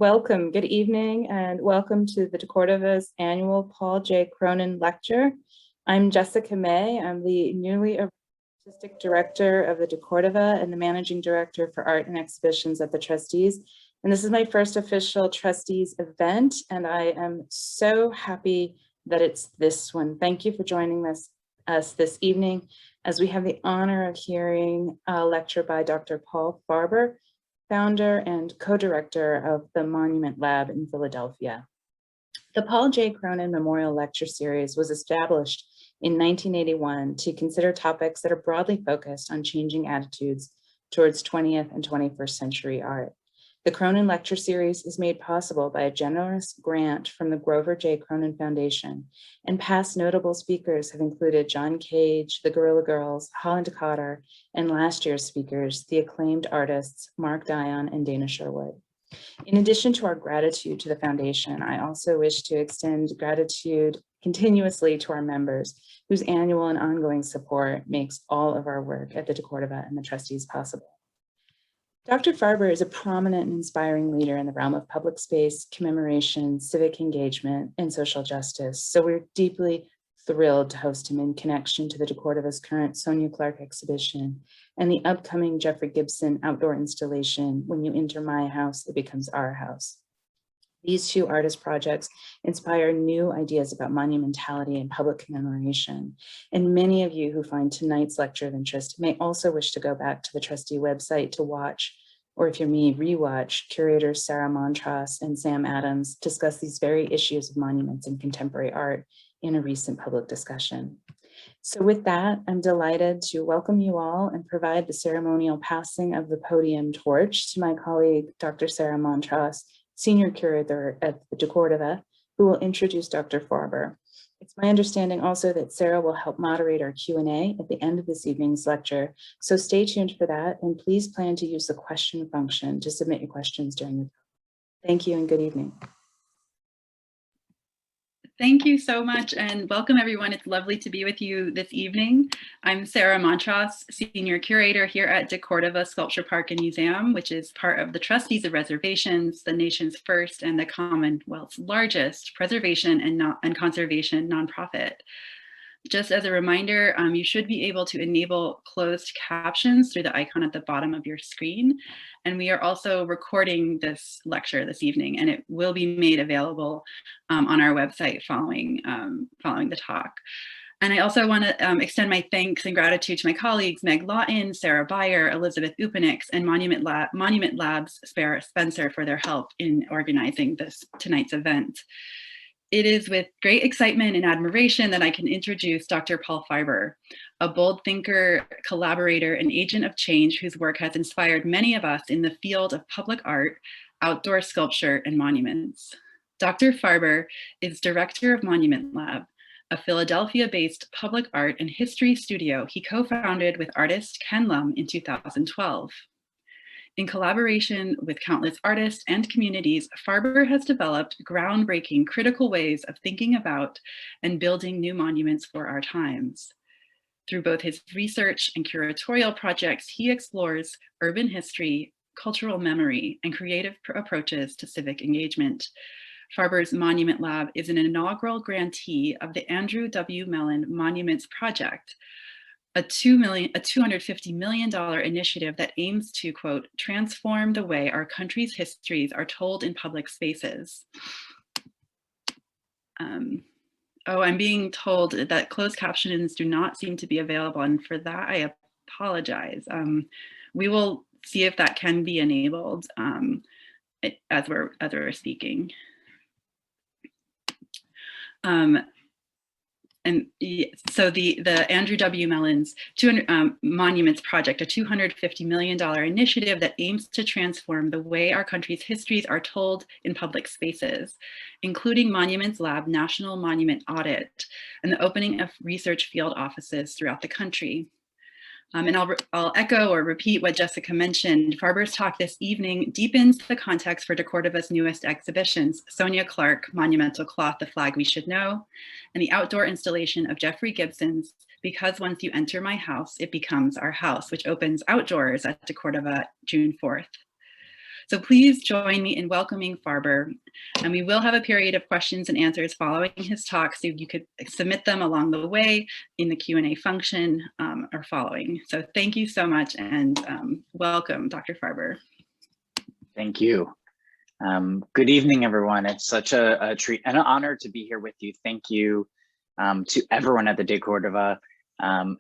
Welcome, good evening, and welcome to the deCordova's annual Paul J. Cronin Lecture. I'm Jessica May. I'm the newly Artistic Director of the deCordova and the Managing Director for Art and Exhibitions at the Trustees. And this is my first official Trustees event, and I am so happy that it's this one. Thank you for joining us this evening as we have the honor of hearing a lecture by Dr. Paul Farber, founder and co-director of the Monument Lab in Philadelphia. The Paul J. Cronin Memorial Lecture Series was established in 1981 to consider topics that are broadly focused on changing attitudes towards 20th and 21st century art. The Cronin Lecture Series is made possible by a generous grant from the Grover J. Cronin Foundation, and past notable speakers have included John Cage, the Guerrilla Girls, Holland Cotter, and last year's speakers, the acclaimed artists Mark Dion and Dana Sherwood. In addition to our gratitude to the foundation, I also wish to extend gratitude continuously to our members, whose annual and ongoing support makes all of our work at the deCordova and the Trustees possible. Dr. Farber is a prominent and inspiring leader in the realm of public space, commemoration, civic engagement, and social justice. So we're deeply thrilled to host him in connection to the deCordova's current Sonia Clark exhibition and the upcoming Jeffrey Gibson outdoor installation, When You Enter My House, It Becomes Our House. These two artist projects inspire new ideas about monumentality and public commemoration. And many of you who find tonight's lecture of interest may also wish to go back to the trustee website to watch, or if you're me, rewatch, curators Sarah Montross and Sam Adams discuss these very issues of monuments and contemporary art in a recent public discussion. So with that, I'm delighted to welcome you all and provide the ceremonial passing of the podium torch to my colleague, Dr. Sarah Montross, Senior Curator at the deCordova, who will introduce Dr. Farber. It's my understanding also that Sarah will help moderate our Q&A at the end of this evening's lecture, so stay tuned for that, and please plan to use the question function to submit your questions during the talk. Thank you and good evening. Thank you so much and welcome everyone. It's lovely to be with you this evening. I'm Sarah Montross, Senior Curator here at deCordova Sculpture Park and Museum, which is part of the Trustees of Reservations, the nation's first and the Commonwealth's largest preservation and conservation nonprofit. Just as a reminder, you should be able to enable closed captions through the icon at the bottom of your screen. And we are also recording this lecture this evening, and it will be made available on our website following the talk. And I also want to extend my thanks and gratitude to my colleagues, Meg Lawton, Sarah Beyer, Elizabeth Upenix, and Monument Labs Spencer for their help in organizing tonight's event. It is with great excitement and admiration that I can introduce Dr. Paul Farber, a bold thinker, collaborator, and agent of change whose work has inspired many of us in the field of public art, outdoor sculpture, and monuments. Dr. Farber is director of Monument Lab, a Philadelphia-based public art and history studio he co-founded with artist Ken Lum in 2012. In collaboration with countless artists and communities, Farber has developed groundbreaking, critical ways of thinking about and building new monuments for our times. Through both his research and curatorial projects, he explores urban history, cultural memory, and creative approaches to civic engagement. Farber's Monument Lab is an inaugural grantee of the Andrew W. Mellon Monuments Project, a $250 million initiative that aims to, quote, transform the way our country's histories are told in public spaces. I'm being told that closed captions do not seem to be available, and for that I apologize. We will see if that can be enabled as we're speaking. And so the Andrew W. Mellon's Monuments Project, a $250 million initiative that aims to transform the way our country's histories are told in public spaces, including Monuments Lab National Monument Audit and the opening of research field offices throughout the country. And I'll echo or repeat what Jessica mentioned. Farber's talk this evening deepens the context for deCordova's newest exhibitions, Sonia Clark, Monumental Cloth, The Flag We Should Know, and the outdoor installation of Jeffrey Gibson's Because Once You Enter My House, It Becomes Our House, which opens outdoors at deCordova June 4th. So please join me in welcoming Farber. And we will have a period of questions and answers following his talk, so you could submit them along the way in the Q&A function or following. So thank you so much, and welcome, Dr. Farber. Thank you. Good evening, everyone. It's such a treat and an honor to be here with you. Thank you to everyone at the deCordova,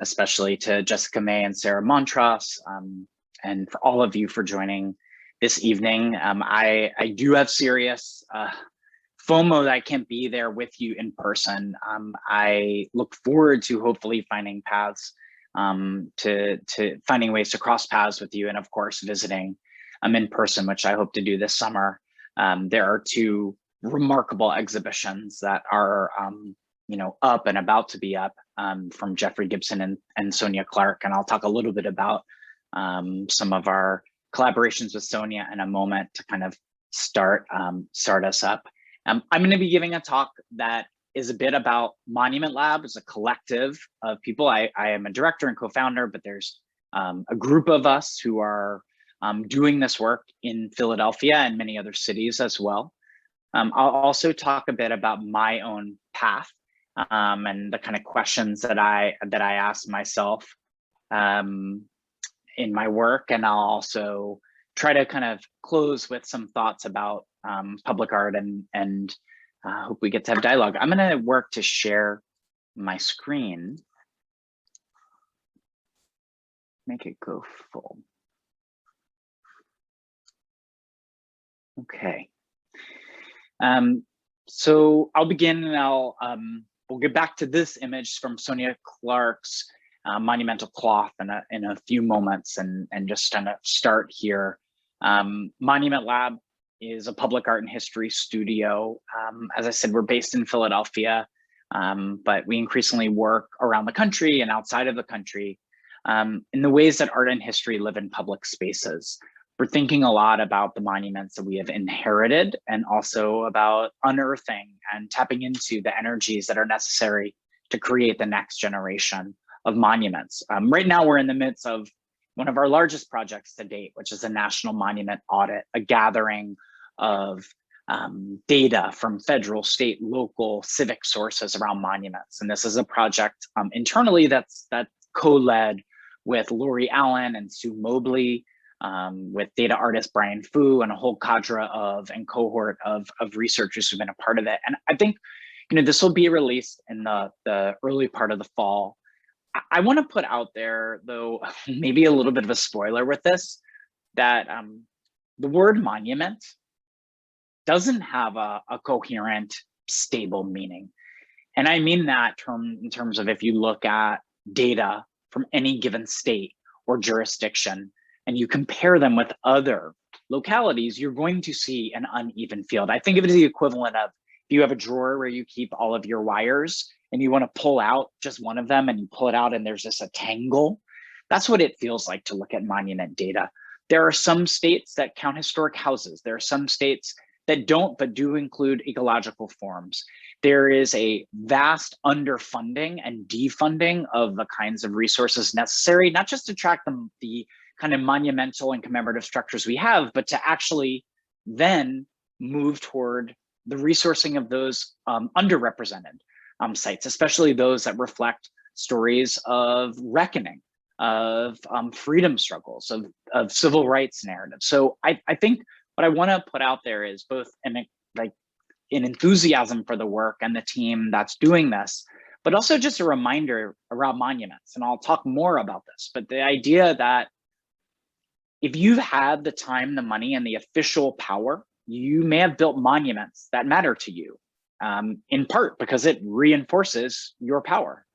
especially to Jessica May and Sarah Montross, and for all of you for joining this evening. I do have serious FOMO that I can't be there with you in person. I look forward to hopefully finding paths to finding ways to cross paths with you, and of course visiting in person, which I hope to do this summer. There are two remarkable exhibitions that are up and about to be up from Jeffrey Gibson and Sonia Clark, and I'll talk a little bit about some of our collaborations with Sonia in a moment to kind of start us up. I'm going to be giving a talk that is a bit about Monument Lab as a collective of people. I am a director and co-founder, but there's a group of us who are doing this work in Philadelphia and many other cities as well. I'll also talk a bit about my own path and the kind of questions that I asked myself in my work, and I'll also try to kind of close with some thoughts about public art and hope we get to have dialogue. I'm going to work to share my screen, make it go full. Okay. So I'll begin, and we'll get back to this image from Sonia Clark's monumental cloth in a few moments, and just kind of start here. Monument Lab is a public art and history studio. As I said, we're based in Philadelphia, but we increasingly work around the country and outside of the country in the ways that art and history live in public spaces. We're thinking a lot about the monuments that we have inherited, and also about unearthing and tapping into the energies that are necessary to create the next generation of monuments. Right now, we're in the midst of one of our largest projects to date, which is a national monument audit, a gathering of data from federal, state, local, civic sources around monuments. And this is a project internally that's co-led with Lori Allen and Sue Mobley, with data artist Brian Fu, and a whole cadre and cohort of researchers who've been a part of it. And I think this will be released in the early part of the fall. I want to put out there, though, maybe a little bit of a spoiler with this, that the word monument doesn't have a coherent, stable meaning. And I mean that in terms of, if you look at data from any given state or jurisdiction, and you compare them with other localities, you're going to see an uneven field. I think of it as the equivalent of, if you have a drawer where you keep all of your wires and you want to pull out just one of them, and you pull it out and there's just a tangle. That's what it feels like to look at monument data. There are some states that count historic houses. There are some states that don't, but do include ecological forms. There is a vast underfunding and defunding of the kinds of resources necessary, not just to track the kind of monumental and commemorative structures we have, but to actually then move toward the resourcing of those underrepresented sites, especially those that reflect stories of reckoning, of freedom struggles, of civil rights narratives. So I think what I want to put out there is both an enthusiasm for the work and the team that's doing this, but also just a reminder around monuments. And I'll talk more about this, but the idea that if you've had the time, the money, and the official power, you may have built monuments that matter to you, in part because it reinforces your power.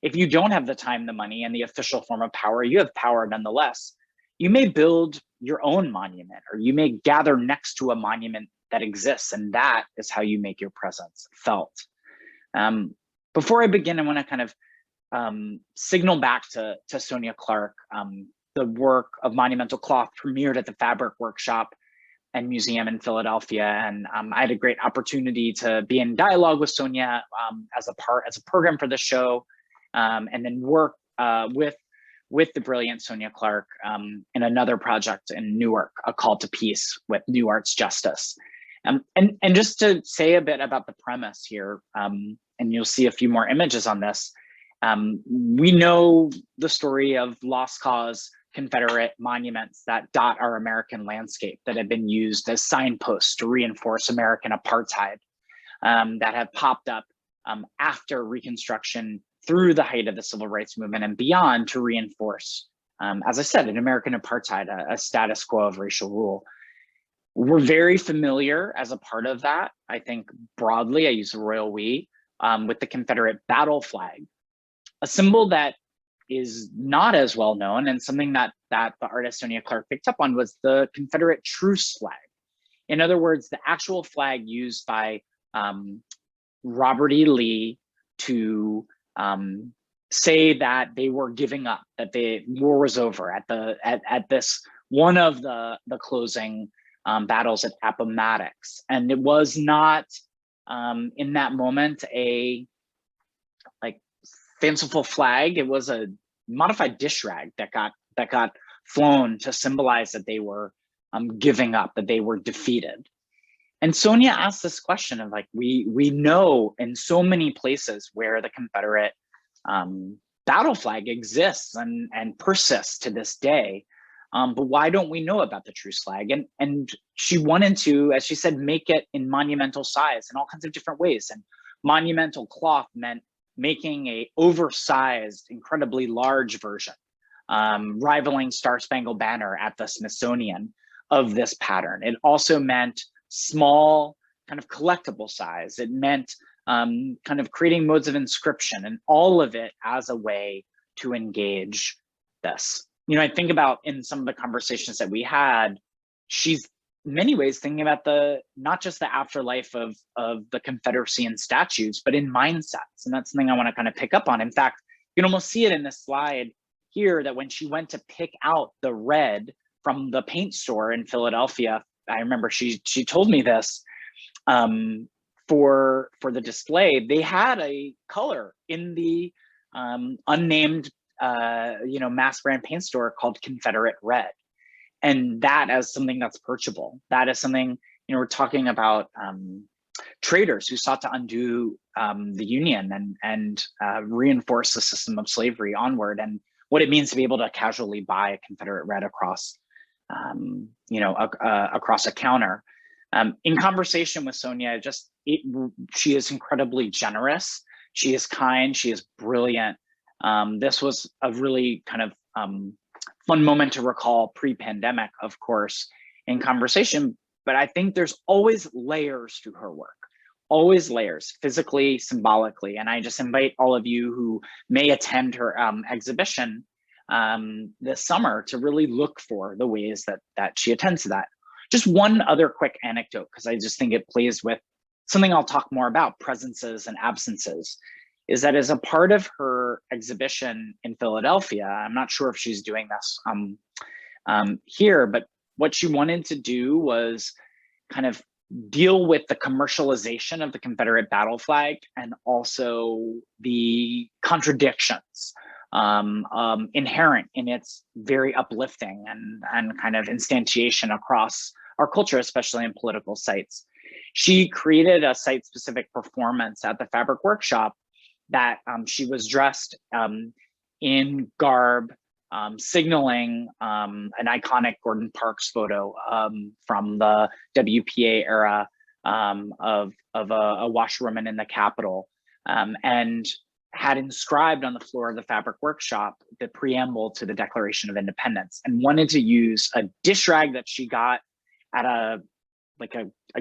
If you don't have the time, the money, and the official form of power, you have power nonetheless. You may build your own monument, or you may gather next to a monument that exists, and that is how you make your presence felt. Before I begin, I want to kind of signal back to Sonia Clark. The work of Monumental Cloth premiered at the Fabric Workshop and Museum in Philadelphia, and I had a great opportunity to be in dialogue with Sonia as a program for the show, and then work with with the brilliant Sonia Clark in another project in Newark, A Call to Peace with New Arts Justice. And just to say a bit about the premise here, and you'll see a few more images on this, we know the story of lost cause Confederate monuments that dot our American landscape that have been used as signposts to reinforce American apartheid, that have popped up after Reconstruction through the height of the Civil Rights Movement and beyond to reinforce, as I said, an American apartheid, a status quo of racial rule. We're very familiar as a part of that, I think broadly, I use the royal we, with the Confederate battle flag, a symbol that is not as well known, and something that the artist Sonia Clark picked up on was the Confederate Truce flag. In other words, the actual flag used by Robert E. Lee to say that they were giving up, that the war was over at this one of the closing battles at Appomattox. And it was not in that moment a fanciful flag. It was a modified dish rag that got flown to symbolize that they were giving up, that they were defeated. And Sonia asked this question of we know in so many places where the Confederate battle flag exists and persists to this day, but why don't we know about the Truce flag? And she wanted to, as she said, make it in monumental size in all kinds of different ways. And monumental cloth meant making a oversized, incredibly large version, rivaling Star Spangled Banner at the Smithsonian of this pattern. It also meant small, kind of collectible size. It meant kind of creating modes of inscription, and all of it as a way to engage this. You know, I think about in some of the conversations that we had, she's in many ways thinking about not just the afterlife of the Confederacy and statues, but in mindsets. And that's something I want to kind of pick up on. In fact, you can almost see it in this slide here, that when she went to pick out the red from the paint store in Philadelphia, I remember she told me this, for the display, they had a color in the unnamed mass brand paint store called Confederate Red. And that as something that's purchable, that is something, we're talking about traders who sought to undo the Union and reinforce the system of slavery onward, and what it means to be able to casually buy a Confederate Red across, across a counter. In conversation with Sonia, she is incredibly generous. She is kind. She is brilliant. This was a really kind of fun moment to recall pre-pandemic, of course, in conversation, but I think there's always layers to her work, always layers, physically, symbolically. And I just invite all of you who may attend her exhibition this summer to really look for the ways that she attends to that. Just one other quick anecdote, because I just think it plays with something I'll talk more about, presences and absences, is that as a part of her exhibition in Philadelphia, I'm not sure if she's doing this here, but what she wanted to do was kind of deal with the commercialization of the Confederate battle flag and also the contradictions inherent in its very uplifting and kind of instantiation across our culture, especially in political sites. She created a site-specific performance at the Fabric Workshop that she was dressed in garb, signaling an iconic Gordon Parks photo from the WPA era of a washerwoman in the Capitol, and had inscribed on the floor of the Fabric Workshop the preamble to the Declaration of Independence, and wanted to use a dish rag that she got at a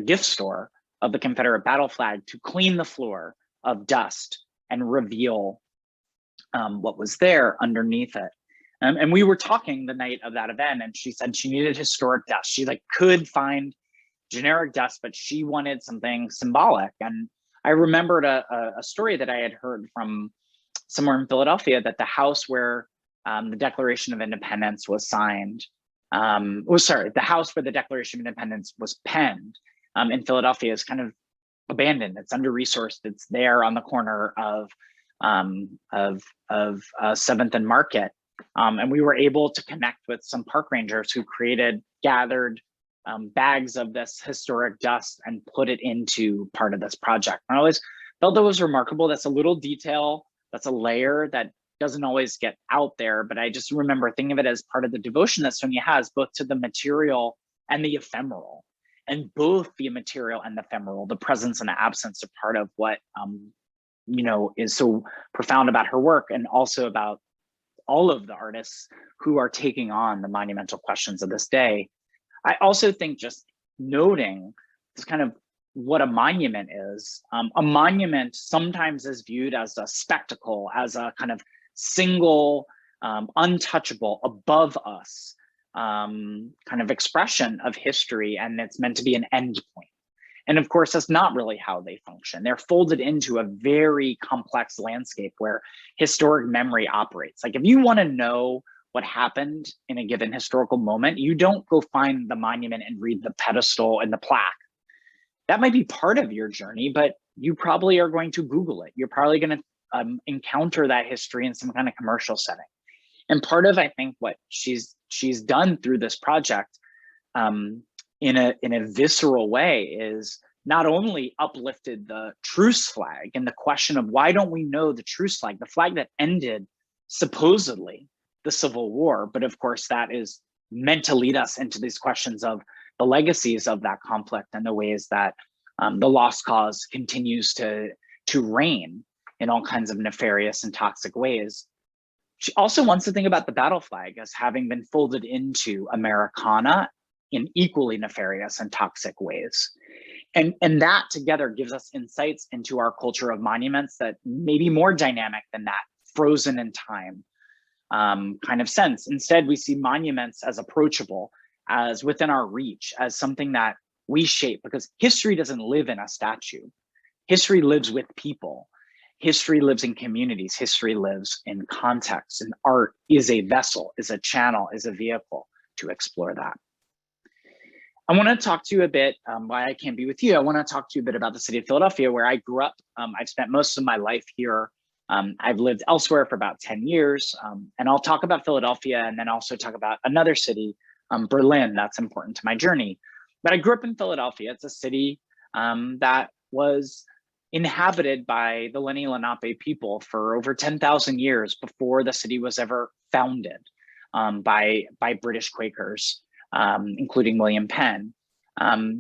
gift store of the Confederate battle flag to clean the floor of dust and reveal what was there underneath it. And we were talking the night of that event, and she said she needed historic dust. She could find generic dust, but she wanted something symbolic. And I remembered a story that I had heard from somewhere in Philadelphia, that the house where the Declaration of Independence was signed, the house where the Declaration of Independence was penned in Philadelphia is kind of abandoned. It's under-resourced. It's there on the corner of 7th and Market. And we were able to connect with some park rangers who gathered bags of this historic dust and put it into part of this project. And I always felt that was remarkable. That's a little detail, that's a layer that doesn't always get out there, but I just remember thinking of it as part of the devotion that Sonia has, both to the material and the ephemeral. And both the material and the ephemeral, the presence and the absence, are part of what is so profound about her work, and also about all of the artists who are taking on the monumental questions of this day. I also think, just noting this kind of what a monument is, a monument sometimes is viewed as a spectacle, as a kind of single, untouchable, above us kind of expression of history, and it's meant to be an end point. And of course, that's not really how they function. They're folded into a very complex landscape where historic memory operates. Like, if you want to know what happened in a given historical moment, you don't go find the monument and read the pedestal and the plaque. That might be part of your journey, but you probably are going to Google it. You're probably going to encounter that history in some kind of commercial setting. And part of, I think, what she's done through this project in a visceral way is not only uplifted the truce flag and the question of why don't we know the truce flag, the flag that ended supposedly the Civil War, but of course that is meant to lead us into these questions of the legacies of that conflict and the ways that the lost cause continues to reign in all kinds of nefarious and toxic ways. She also wants to think about the battle flag as having been folded into Americana in equally nefarious and toxic ways. And that together gives us insights into our culture of monuments that may be more dynamic than that frozen in time kind of sense. Instead, we see monuments as approachable, as within our reach, as something that we shape, because history doesn't live in a statue. History lives with people. History lives in communities. History lives in context, and art is a vessel, is a channel, is a vehicle to explore that. I want to talk to you a bit, why I can't be with you. I want to talk to you a bit about the city of Philadelphia, where I grew up. I've spent most of my life here. I've lived elsewhere for about 10 years, and I'll talk about Philadelphia and then also talk about another city, Berlin, that's important to my journey. But I grew up in Philadelphia. It's a city that was inhabited by the Lenni Lenape people for over 10,000 years before the city was ever founded by British Quakers, including William Penn.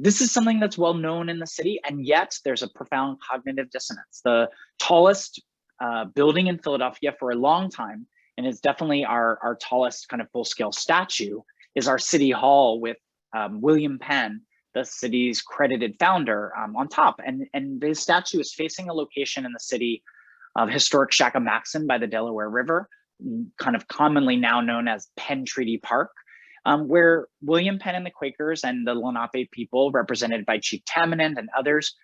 This is something that's well known in the city, and yet there's a profound cognitive dissonance. The tallest building in Philadelphia for a long time, and it's definitely our tallest kind of full-scale statue, is our City Hall with William Penn, the city's credited founder, on top. And the statue is facing a location in the city of historic Shakamaxon by the Delaware River, kind of commonly now known as Penn Treaty Park, where William Penn and the Quakers and the Lenape people, represented by Chief Tamanend and others,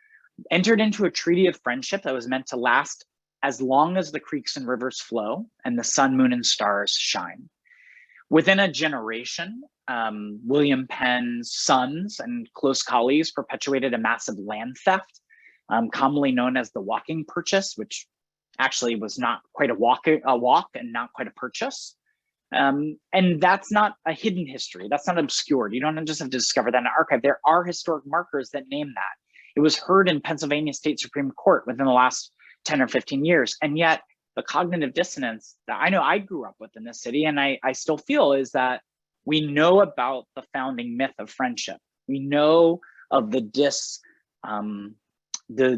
entered into a treaty of friendship that was meant to last as long as the creeks and rivers flow and the sun, moon, and stars shine. Within a generation, William Penn's sons and close colleagues perpetuated a massive land theft, commonly known as the walking purchase, which actually was not quite a walk and not quite a purchase. And that's not a hidden history. That's not obscured. You don't just have to discover that in an archive. There are historic markers that name that. It was heard in Pennsylvania State Supreme Court within the last 10 or 15 years. And yet the cognitive dissonance that I know I grew up with in this city, and I still feel, is that we know about the founding myth of friendship. We know of the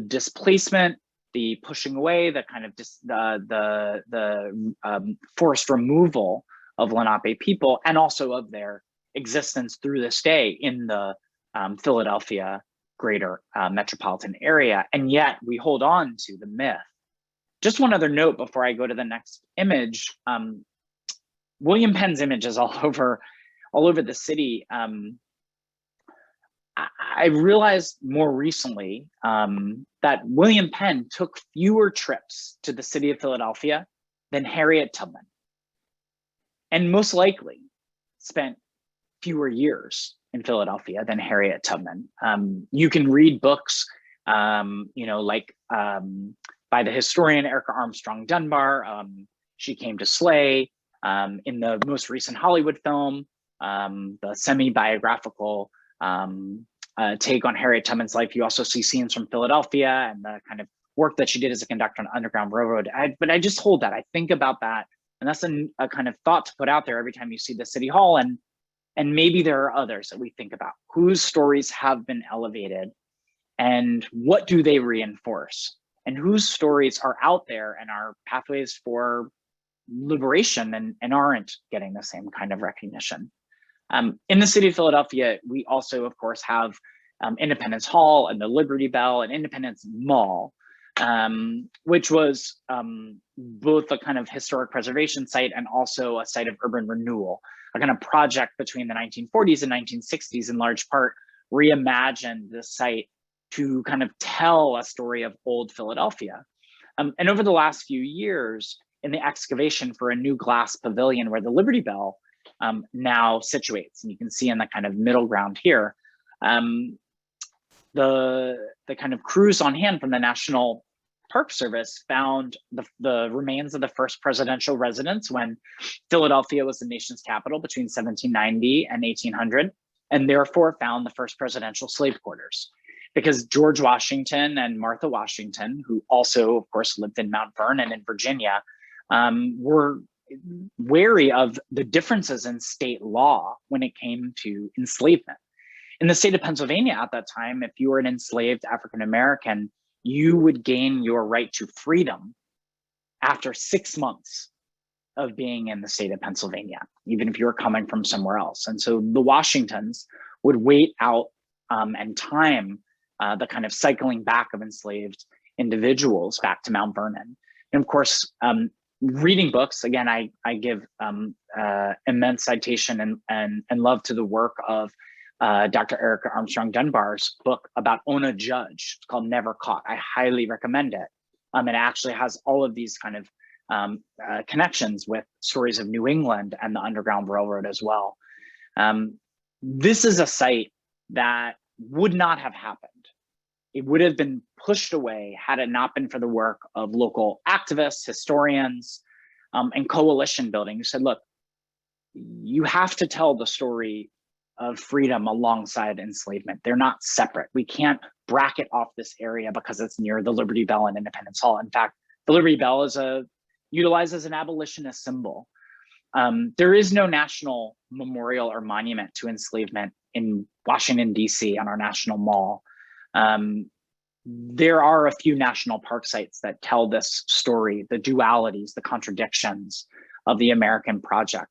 displacement, the pushing away, the kind of the forced removal of Lenape people, and also of their existence through this day in the Philadelphia greater metropolitan area. And yet we hold on to the myth. Just one other note before I go to the next image. William Penn's image is all over the city. I realized more recently that William Penn took fewer trips to the city of Philadelphia than Harriet Tubman, and most likely spent fewer years in Philadelphia than Harriet Tubman. You can read books, like by the historian Erica Armstrong Dunbar, She Came to Slay, In the most recent Hollywood film, the semi-biographical take on Harriet Tubman's life, you also see scenes from Philadelphia and the kind of work that she did as a conductor on Underground Railroad. But I just hold that, I think about that, and that's a kind of thought to put out there every time you see the City Hall, and maybe there are others that we think about, whose stories have been elevated and what do they reinforce, and whose stories are out there and are pathways for liberation and aren't getting the same kind of recognition. In the city of Philadelphia, we also, of course, have Independence Hall and the Liberty Bell and Independence Mall, which was both a kind of historic preservation site and also a site of urban renewal, a kind of project between the 1940s and 1960s, in large part reimagined the site to kind of tell a story of old Philadelphia. And over the last few years, in the excavation for a new glass pavilion where the Liberty Bell now situates, and you can see in the kind of middle ground here, the kind of crews on hand from the National Park Service found the remains of the first presidential residence when Philadelphia was the nation's capital between 1790 and 1800, and therefore found the first presidential slave quarters. Because George Washington and Martha Washington, who also, of course, lived in Mount Vernon in Virginia, were wary of the differences in state law when it came to enslavement. In the state of Pennsylvania at that time, if you were an enslaved African American, you would gain your right to freedom after 6 months of being in the state of Pennsylvania, even if you were coming from somewhere else. And so the Washingtons would wait out and time the kind of cycling back of enslaved individuals back to Mount Vernon. And of course, reading books, again, I give immense citation and love to the work of Dr. Erica Armstrong Dunbar's book about Ona Judge. It's called Never Caught. I highly recommend it. It actually has all of these kind of connections with stories of New England and the Underground Railroad as well. This is a site that would not have happened. It would have been pushed away had it not been for the work of local activists, historians, and coalition building who said, look, you have to tell the story of freedom alongside enslavement. They're not separate. We can't bracket off this area because it's near the Liberty Bell and Independence Hall. In fact, the Liberty Bell is utilized as an abolitionist symbol. There is no national memorial or monument to enslavement in Washington, D.C. on our national mall. There are a few national park sites that tell this story, the dualities, the contradictions of the American project.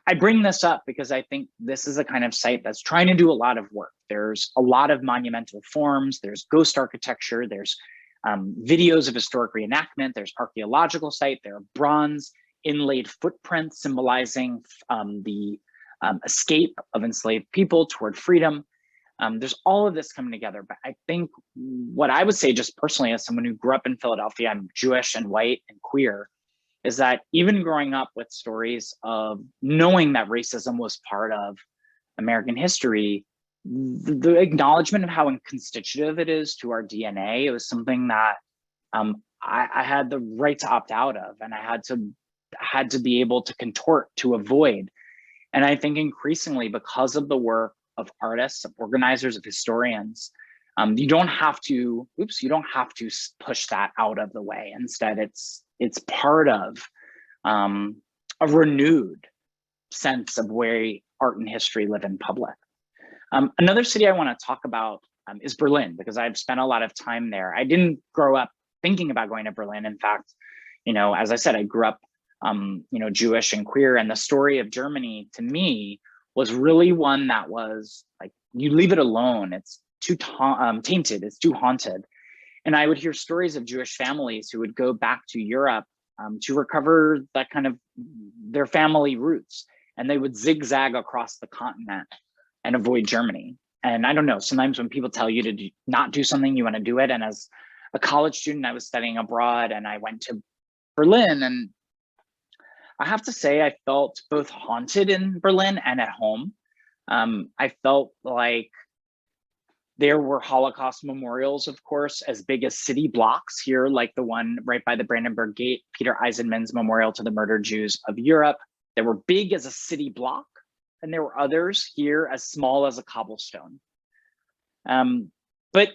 I bring this up because I think this is a kind of site that's trying to do a lot of work. There's a lot of monumental forms, there's ghost architecture, there's videos of historic reenactment, there's archaeological site, there are bronze inlaid footprints symbolizing the escape of enslaved people toward freedom. There's all of this coming together, but I think what I would say just personally as someone who grew up in Philadelphia, I'm Jewish and white and queer, is that even growing up with stories of knowing that racism was part of American history, the acknowledgement of how constitutive it is to our DNA, it was something that I had the right to opt out of, and I had to be able to contort to avoid. And I think increasingly because of the work of artists, of organizers, of historians, you don't have to push that out of the way. Instead, it's part of a renewed sense of where art and history live in public. Another city I want to talk about is Berlin, because I've spent a lot of time there. I didn't grow up thinking about going to Berlin. In fact, as I said, I grew up Jewish and queer, and the story of Germany to me was really one that was like, you leave it alone, it's too tainted, it's too haunted. And I would hear stories of Jewish families who would go back to Europe to recover that kind of their family roots, and they would zigzag across the continent and avoid Germany. And I don't know, sometimes when people tell you to not do something, you want to do it. And as a college student, I was studying abroad and I went to Berlin, and I have to say, I felt both haunted in Berlin and at home. I felt like There were Holocaust memorials, of course, as big as city blocks here, like the one right by the Brandenburg Gate, Peter Eisenman's memorial to the murdered Jews of Europe. They were big as a city block, and there were others here as small as a cobblestone. But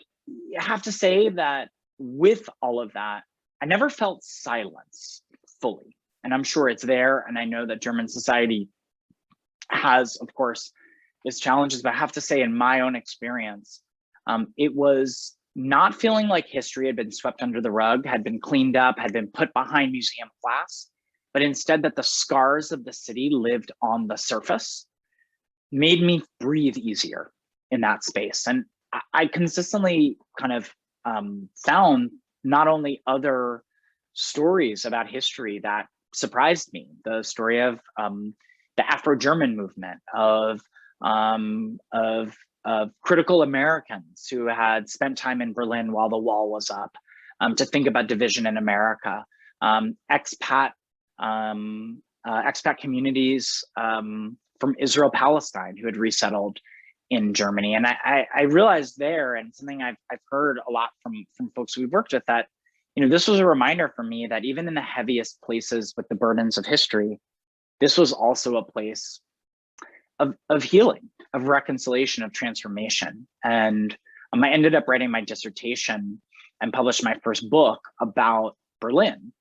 I have to say that with all of that, I never felt silence fully. And I'm sure it's there, and I know that German society has, of course, its challenges, but I have to say in my own experience, it was not feeling like history had been swept under the rug, had been cleaned up, had been put behind museum glass, but instead that the scars of the city lived on the surface, made me breathe easier in that space. And I consistently kind of found not only other stories about history that surprised me, the story of the Afro-German movement, of critical Americans who had spent time in Berlin while the wall was up, to think about division in America, expat communities from Israel, Palestine, who had resettled in Germany. And I realized there, and something I've heard a lot from folks we've worked with, that this was a reminder for me that even in the heaviest places with the burdens of history, this was also a place of healing, of reconciliation, of transformation. And I ended up writing my dissertation and published my first book about Berlin,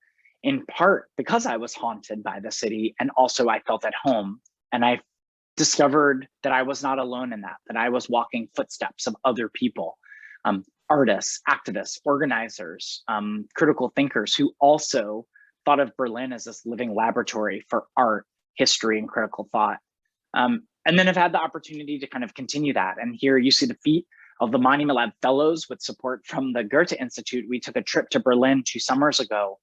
in part because I was haunted by the city, and also I felt at home. And I discovered that I was not alone in that I was walking footsteps of other people, artists, activists, organizers, critical thinkers who also thought of Berlin as this living laboratory for art, history, and critical thought. And then I've had the opportunity to kind of continue that. And here you see the feet of the Monument Lab Fellows with support from the Goethe Institute. We took a trip to Berlin 2 summers ago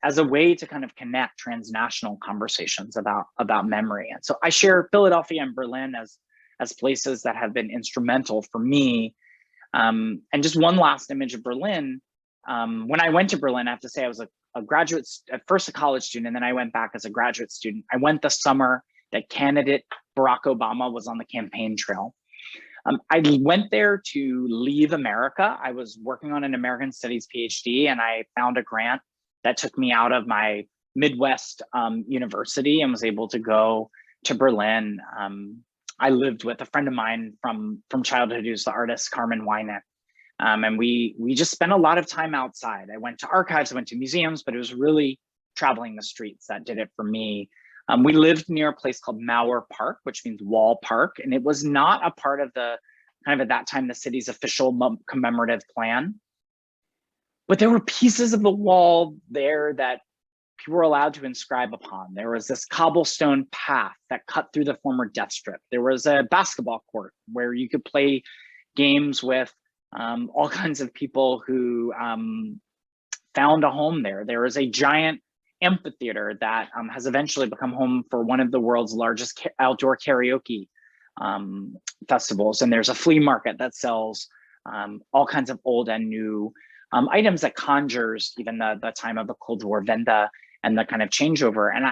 as a way to kind of connect transnational conversations about memory. And so I share Philadelphia and Berlin as places that have been instrumental for me. And just one last image of Berlin. When I went to Berlin, I have to say I was a graduate, at first a college student, and then I went back as a graduate student. I went the summer that candidate Barack Obama was on the campaign trail. I went there to leave America. I was working on an American Studies PhD, and I found a grant that took me out of my Midwest university and was able to go to Berlin. I lived with a friend of mine from childhood, who's the artist Carmen Weinet. And we just spent a lot of time outside. I went to archives, I went to museums, but it was really traveling the streets that did it for me. We lived near a place called Mauer Park, which means wall park. And it was not a part of the kind of at that time, the city's official commemorative plan. But there were pieces of the wall there that people were allowed to inscribe upon. There was this cobblestone path that cut through the former death strip. There was a basketball court where you could play games with all kinds of people who found a home there. There was a giant amphitheater that has eventually become home for one of the world's largest outdoor karaoke festivals. And there's a flea market that sells all kinds of old and new items that conjures even the time of the Cold War Wende and the kind of changeover. And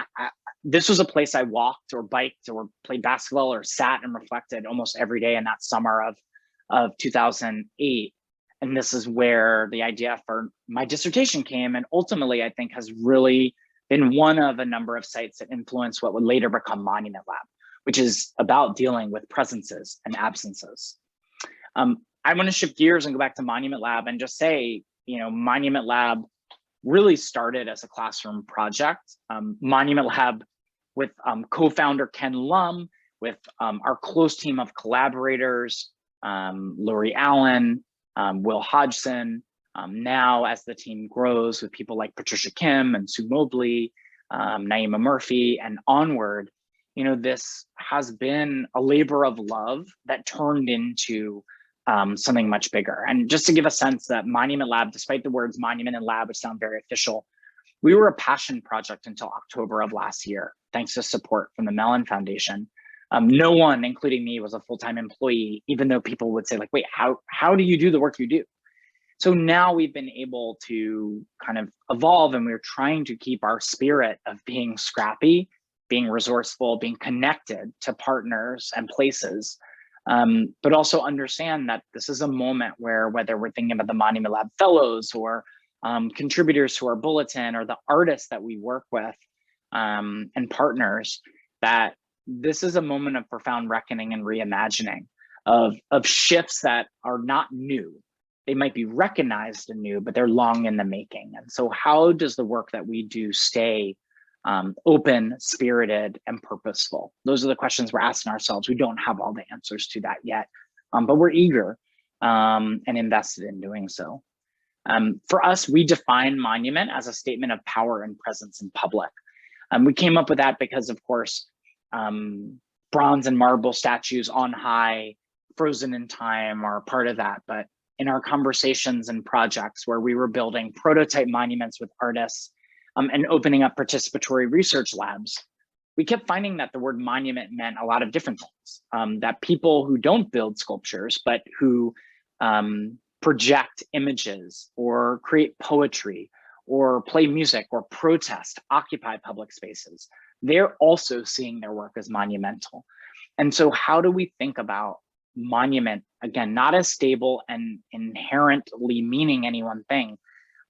this was a place I walked or biked or played basketball or sat and reflected almost every day in that summer of 2008. And this is where the idea for my dissertation came, and ultimately I think has really been one of a number of sites that influenced what would later become Monument Lab, which is about dealing with presences and absences. I want to shift gears and go back to Monument Lab and just say, Monument Lab really started as a classroom project. Monument Lab with co-founder Ken Lum, with our close team of collaborators, Lori Allen, Will Hodgson, now as the team grows with people like Patricia Kim and Sue Mobley, Naima Murphy, and onward, this has been a labor of love that turned into something much bigger. And just to give a sense that Monument Lab, despite the words monument and lab, which sound very official, we were a passion project until October of last year, thanks to support from the Mellon Foundation. No one, including me, was a full-time employee, even though people would say, like, wait, how do you do the work you do? So now we've been able to kind of evolve, and we're trying to keep our spirit of being scrappy, being resourceful, being connected to partners and places, but also understand that this is a moment where, whether we're thinking about the Monument Lab Fellows or contributors to our bulletin or the artists that we work with and partners, that this is a moment of profound reckoning and reimagining of shifts that are not new. They might be recognized and new, but they're long in the making. And so how does the work that we do stay open, spirited, and purposeful? Those are the questions we're asking ourselves. We don't have all the answers to that yet, but we're eager and invested in doing so. For us, we define monument as a statement of power and presence in public. We came up with that because, of course, bronze and marble statues on high, frozen in time, are part of that. But in our conversations and projects where we were building prototype monuments with artists and opening up participatory research labs, we kept finding that the word monument meant a lot of different things, that people who don't build sculptures, but who project images or create poetry or play music or protest, occupy public spaces, they're also seeing their work as monumental. And so how do we think about monument, again, not as stable and inherently meaning any one thing,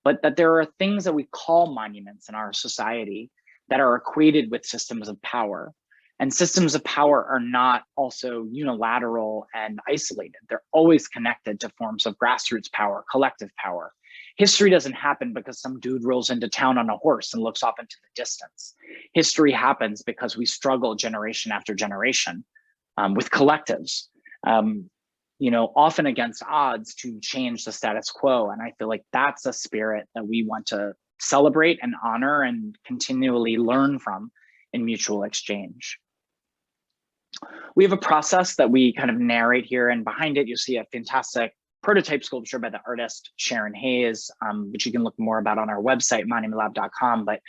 but that there are things that we call monuments in our society that are equated with systems of power. And systems of power are not also unilateral and isolated. They're always connected to forms of grassroots power, collective power. History doesn't happen because some dude rolls into town on a horse and looks off into the distance. History happens because we struggle generation after generation with collectives, often against odds, to change the status quo. And I feel like that's a spirit that we want to celebrate and honor and continually learn from in mutual exchange. We have a process that we kind of narrate here, and behind it, you'll see a fantastic prototype sculpture by the artist Sharon Hayes, which you can look more about on our website, monumentlab.com. But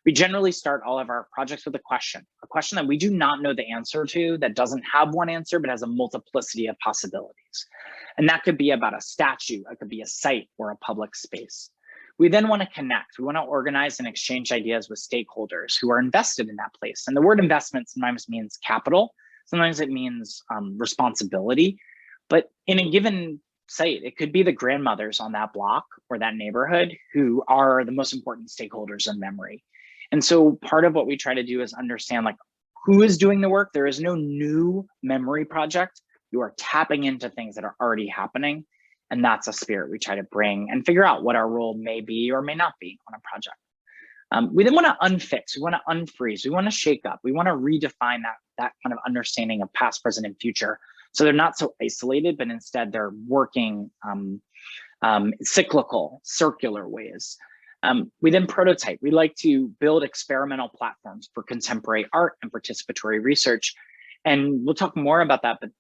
we generally start all of our projects with a question that we do not know the answer to, that doesn't have one answer, but has a multiplicity of possibilities. And that could be about a statue, it could be a site or a public space. We then want to connect. We want to organize and exchange ideas with stakeholders who are invested in that place. And the word investment sometimes means capital, sometimes it means responsibility. But in a given site, it could be the grandmothers on that block or that neighborhood who are the most important stakeholders in memory. And so part of what we try to do is understand, like, who is doing the work. There is no new memory project. You are tapping into things that are already happening. And that's a spirit we try to bring and figure out what our role may be or may not be on a project. We then want to unfix, we want to unfreeze, we want to shake up, we want to redefine that kind of understanding of past, present, and future. So they're not so isolated, but instead they're working cyclical, circular ways. We then prototype. We like to build experimental platforms for contemporary art and participatory research. And we'll talk more about that, but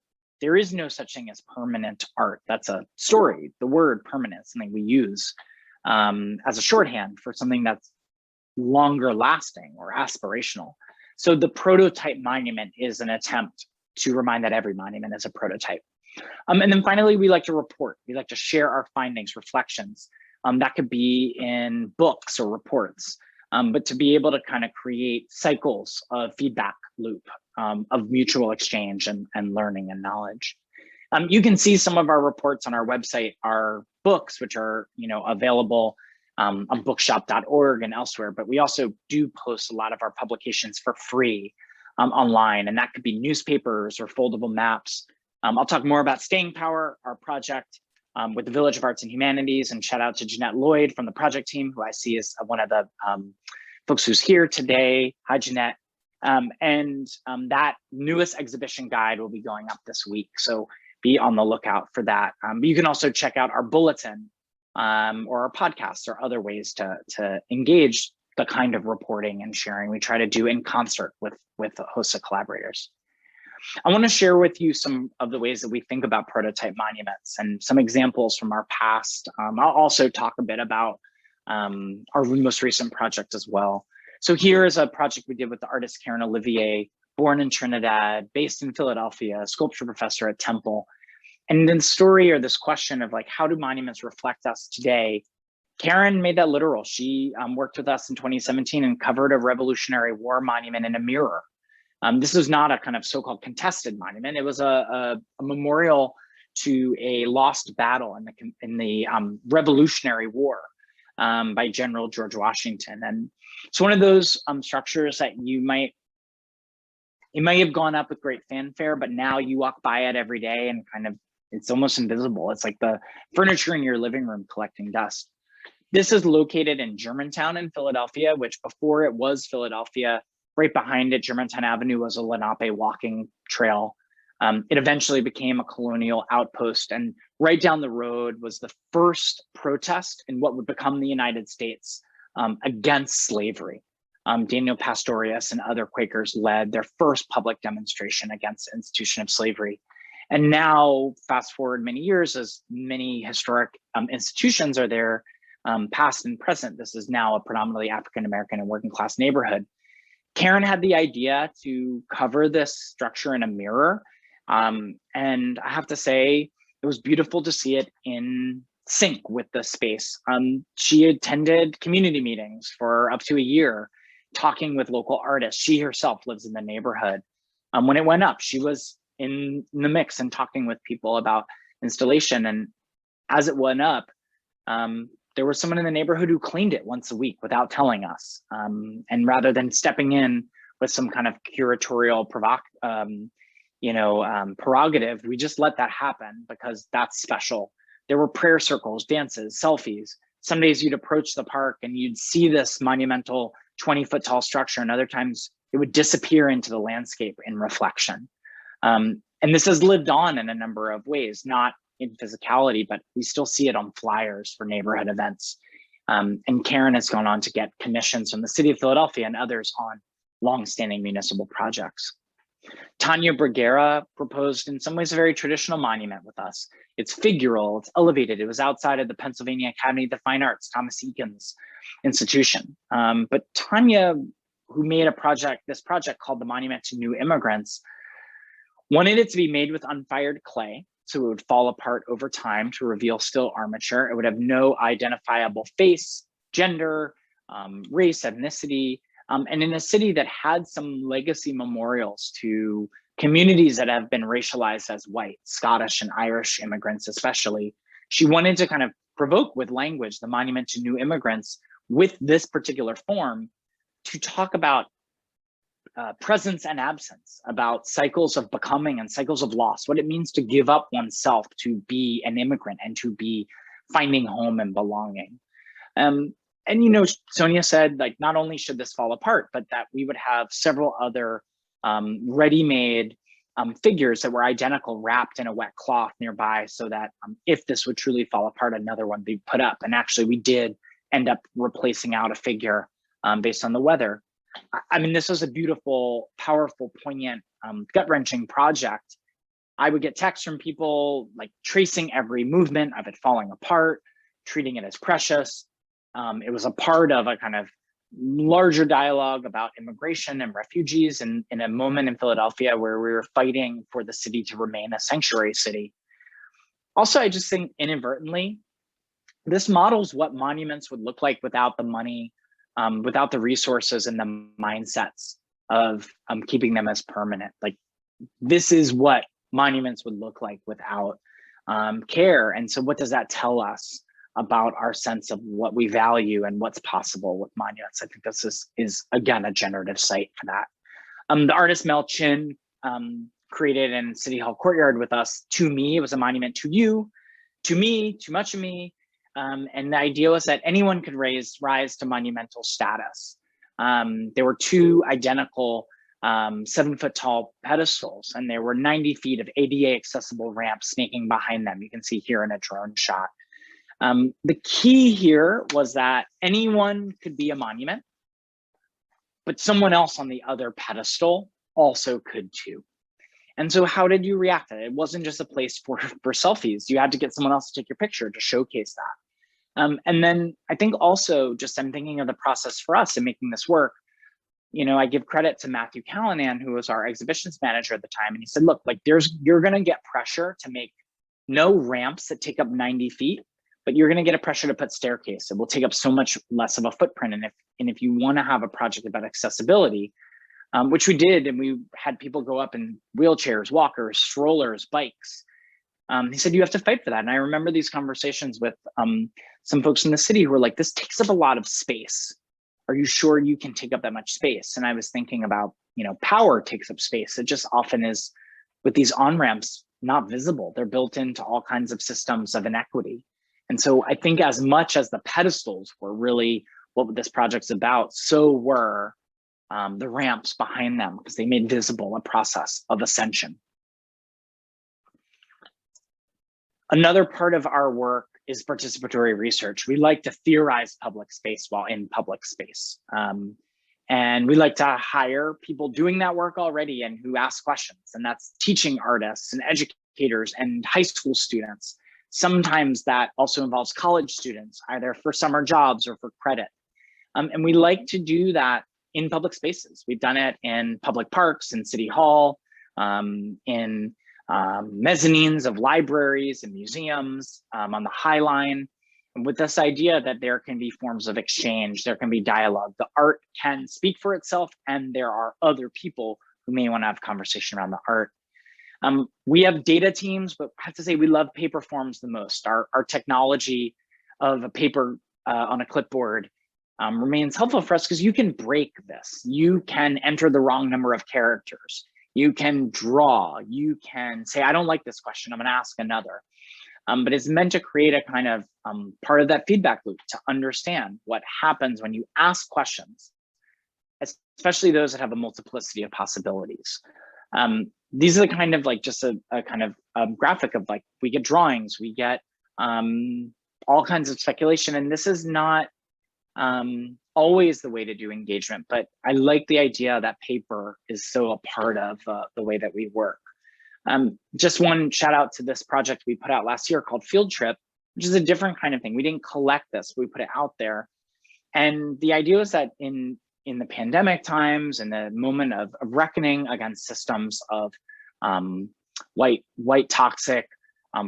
there is no such thing as permanent art. That's a story. The word permanent, something we use as a shorthand for something that's longer lasting or aspirational. So the prototype monument is an attempt to remind that every monument is a prototype. And then finally, we like to report. We like to share our findings, reflections. That could be in books or reports, but to be able to kind of create cycles of feedback loop of mutual exchange and learning and knowledge. You can see some of our reports on our website, our books, which are available on bookshop.org and elsewhere, but we also do post a lot of our publications for free online, and that could be newspapers or foldable maps. I'll talk more about Staying Power, our project with the Village of Arts and Humanities, and shout out to Jeanette Lloyd from the project team, who I see as one of the folks who's here today. Hi, Jeanette. That newest exhibition guide will be going up this week, so be on the lookout for that. But you can also check out our bulletin or our podcasts or other ways to engage the kind of reporting and sharing we try to do in concert with hosts of collaborators. I want to share with you some of the ways that we think about prototype monuments and some examples from our past. I'll also talk a bit about our most recent project as well. So here is a project we did with the artist Karen Olivier, born in Trinidad, based in Philadelphia, a sculpture professor at Temple. And then the story, or this question of, like, how do monuments reflect us today? Karen made that literal. She worked with us in 2017 and covered a Revolutionary War monument in a mirror. This was not a kind of so-called contested monument. It was a memorial to a lost battle in the Revolutionary War by General George Washington. And it's one of those structures that it might have gone up with great fanfare, but now you walk by it every day and kind of, it's almost invisible. It's like the furniture in your living room collecting dust. This is located in Germantown in Philadelphia, which before it was Philadelphia, right behind it, Germantown Avenue was a Lenape walking trail. It eventually became a colonial outpost, and right down the road was the first protest in what would become the United States against slavery. Daniel Pastorius and other Quakers led their first public demonstration against the institution of slavery. And now, fast forward many years, as many historic institutions are there, past and present, this is now a predominantly African-American and working class neighborhood. Karen had the idea to cover this structure in a mirror. And I have to say, it was beautiful to see it in sync with the space. She attended community meetings for up to a year, talking with local artists. She herself lives in the neighborhood. When it went up, she was in the mix and talking with people about installation. And as it went up, there was someone in the neighborhood who cleaned it once a week without telling us. And rather than stepping in with some kind of curatorial prerogative, we just let that happen because that's special. There were prayer circles, dances, selfies. Some days you'd approach the park and you'd see this monumental 20-foot tall structure, and other times it would disappear into the landscape in reflection. And this has lived on in a number of ways, not in physicality, but we still see it on flyers for neighborhood events. And Karen has gone on to get commissions from the city of Philadelphia and others on longstanding municipal projects. Tanya Bruguera proposed in some ways a very traditional monument with us. It's figural, it's elevated. It was outside of the Pennsylvania Academy of the Fine Arts, Thomas Eakins institution. But Tanya, who made this project called the Monument to New Immigrants, wanted it to be made with unfired clay, so it would fall apart over time to reveal still armature. It would have no identifiable face, gender, race, ethnicity, and in a city that had some legacy memorials to communities that have been racialized as white, Scottish and Irish immigrants especially, she wanted to kind of provoke with language the Monument to New Immigrants with this particular form to talk about presence and absence, about cycles of becoming and cycles of loss, what it means to give up oneself to be an immigrant and to be finding home and belonging. And Sonia said, like, not only should this fall apart, but that we would have several other ready-made figures that were identical wrapped in a wet cloth nearby, so that if this would truly fall apart, another one be put up. And actually we did end up replacing out a figure based on the weather. I mean, this was a beautiful, powerful, poignant, gut-wrenching project. I would get texts from people like tracing every movement of it falling apart, treating it as precious. It was a part of a kind of larger dialogue about immigration and refugees in a moment in Philadelphia where we were fighting for the city to remain a sanctuary city. Also, I just think inadvertently, this models what monuments would look like without the money, without the resources and the mindsets of keeping them as permanent. Like, this is what monuments would look like without care. And so what does that tell us about our sense of what we value and what's possible with monuments? I think this is again, a generative site for that. The artist Mel Chin created in City Hall courtyard with us, To Me. It was a monument to you, to me, too much of me. And the idea was that anyone could rise to monumental status. There were two identical 7-foot tall pedestals, and there were 90 feet of ADA accessible ramps snaking behind them. You can see here in a drone shot. The key here was that anyone could be a monument, but someone else on the other pedestal also could too. And so how did you react to it? It wasn't just a place for selfies. You had to get someone else to take your picture to showcase that. And then I think also just I'm thinking of the process for us in making this work. I give credit to Matthew Callanan, who was our exhibitions manager at the time. And he said, look, like you're gonna get pressure to make no ramps that take up 90 feet, but you're gonna get a pressure to put staircase. It will take up so much less of a footprint. And if you wanna have a project about accessibility, which we did. And we had people go up in wheelchairs, walkers, strollers, bikes. He said, you have to fight for that. And I remember these conversations with some folks in the city who were like, this takes up a lot of space. Are you sure you can take up that much space? And I was thinking about, power takes up space. It just often is with these on-ramps, not visible. They're built into all kinds of systems of inequity. And so I think as much as the pedestals were really what this project's about, so were the ramps behind them, because they made visible a process of ascension. Another part of our work is participatory research. We like to theorize public space while in public space. And we like to hire people doing that work already and who ask questions. And that's teaching artists and educators and high school students. Sometimes that also involves college students, either for summer jobs or for credit. And we like to do that in public spaces. We've done it in public parks, in City Hall, in mezzanines of libraries and museums, on the High Line, and with this idea that there can be forms of exchange, there can be dialogue. The art can speak for itself, and there are other people who may want to have conversation around the art. We have data teams, but I have to say we love paper forms the most. Our technology of a paper on a clipboard remains helpful for us because you can break this. You can enter the wrong number of characters. You can draw, you can say, I don't like this question, I'm gonna ask another. But it's meant to create a kind of part of that feedback loop to understand what happens when you ask questions, especially those that have a multiplicity of possibilities. These are the kind of like just a kind of graphic of like, we get drawings, we get all kinds of speculation, and this is not always the way to do engagement, but I like the idea that paper is so a part of the way that we work. Just one shout out to this project we put out last year called Field Trip, which is a different kind of thing. We didn't collect this, we put it out there. And the idea is that in the pandemic times, in the moment of reckoning against systems of white toxic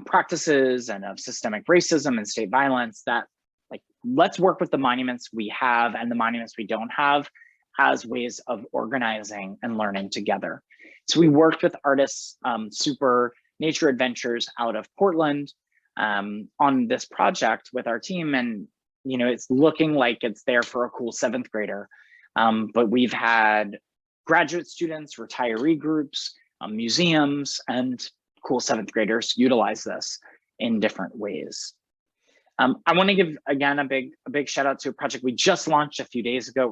practices and of systemic racism and state violence, that like, let's work with the monuments we have and the monuments we don't have as ways of organizing and learning together. So we worked with artists, Super Nature Adventures out of Portland on this project with our team. And, it's looking like it's there for a cool 7th grader. But we've had graduate students, retiree groups, museums, and cool 7th graders utilize this in different ways. I want to give again a big shout out to a project we just launched a few days ago.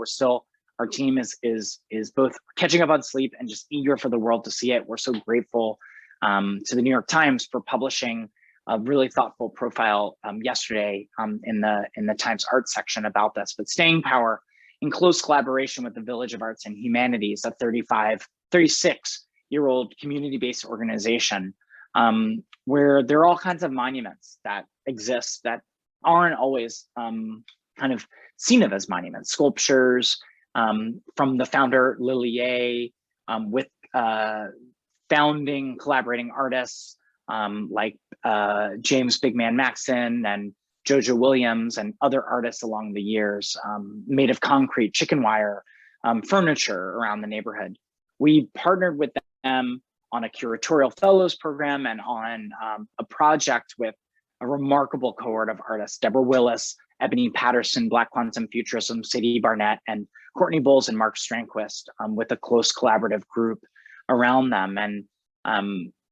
Our team is both catching up on sleep and just eager for the world to see it. We're so grateful to the New York Times for publishing a really thoughtful profile yesterday in the Times Art section about this. But Staying Power, in close collaboration with the Village of Arts and Humanities, a 36-year-old community-based organization, where there are all kinds of monuments that exist that aren't always kind of seen of as monuments. Sculptures from the founder, Lillier, with founding collaborating artists like James Big Man Maxon and Jojo Williams and other artists along the years, made of concrete, chicken wire, furniture around the neighborhood. We partnered with them on a curatorial fellows program and on a project with a remarkable cohort of artists, Deborah Willis, Ebony Patterson, Black Quantum Futurism, Sadie Barnett, and Courtney Bowles and Mark Strandquist, with a close collaborative group around them. And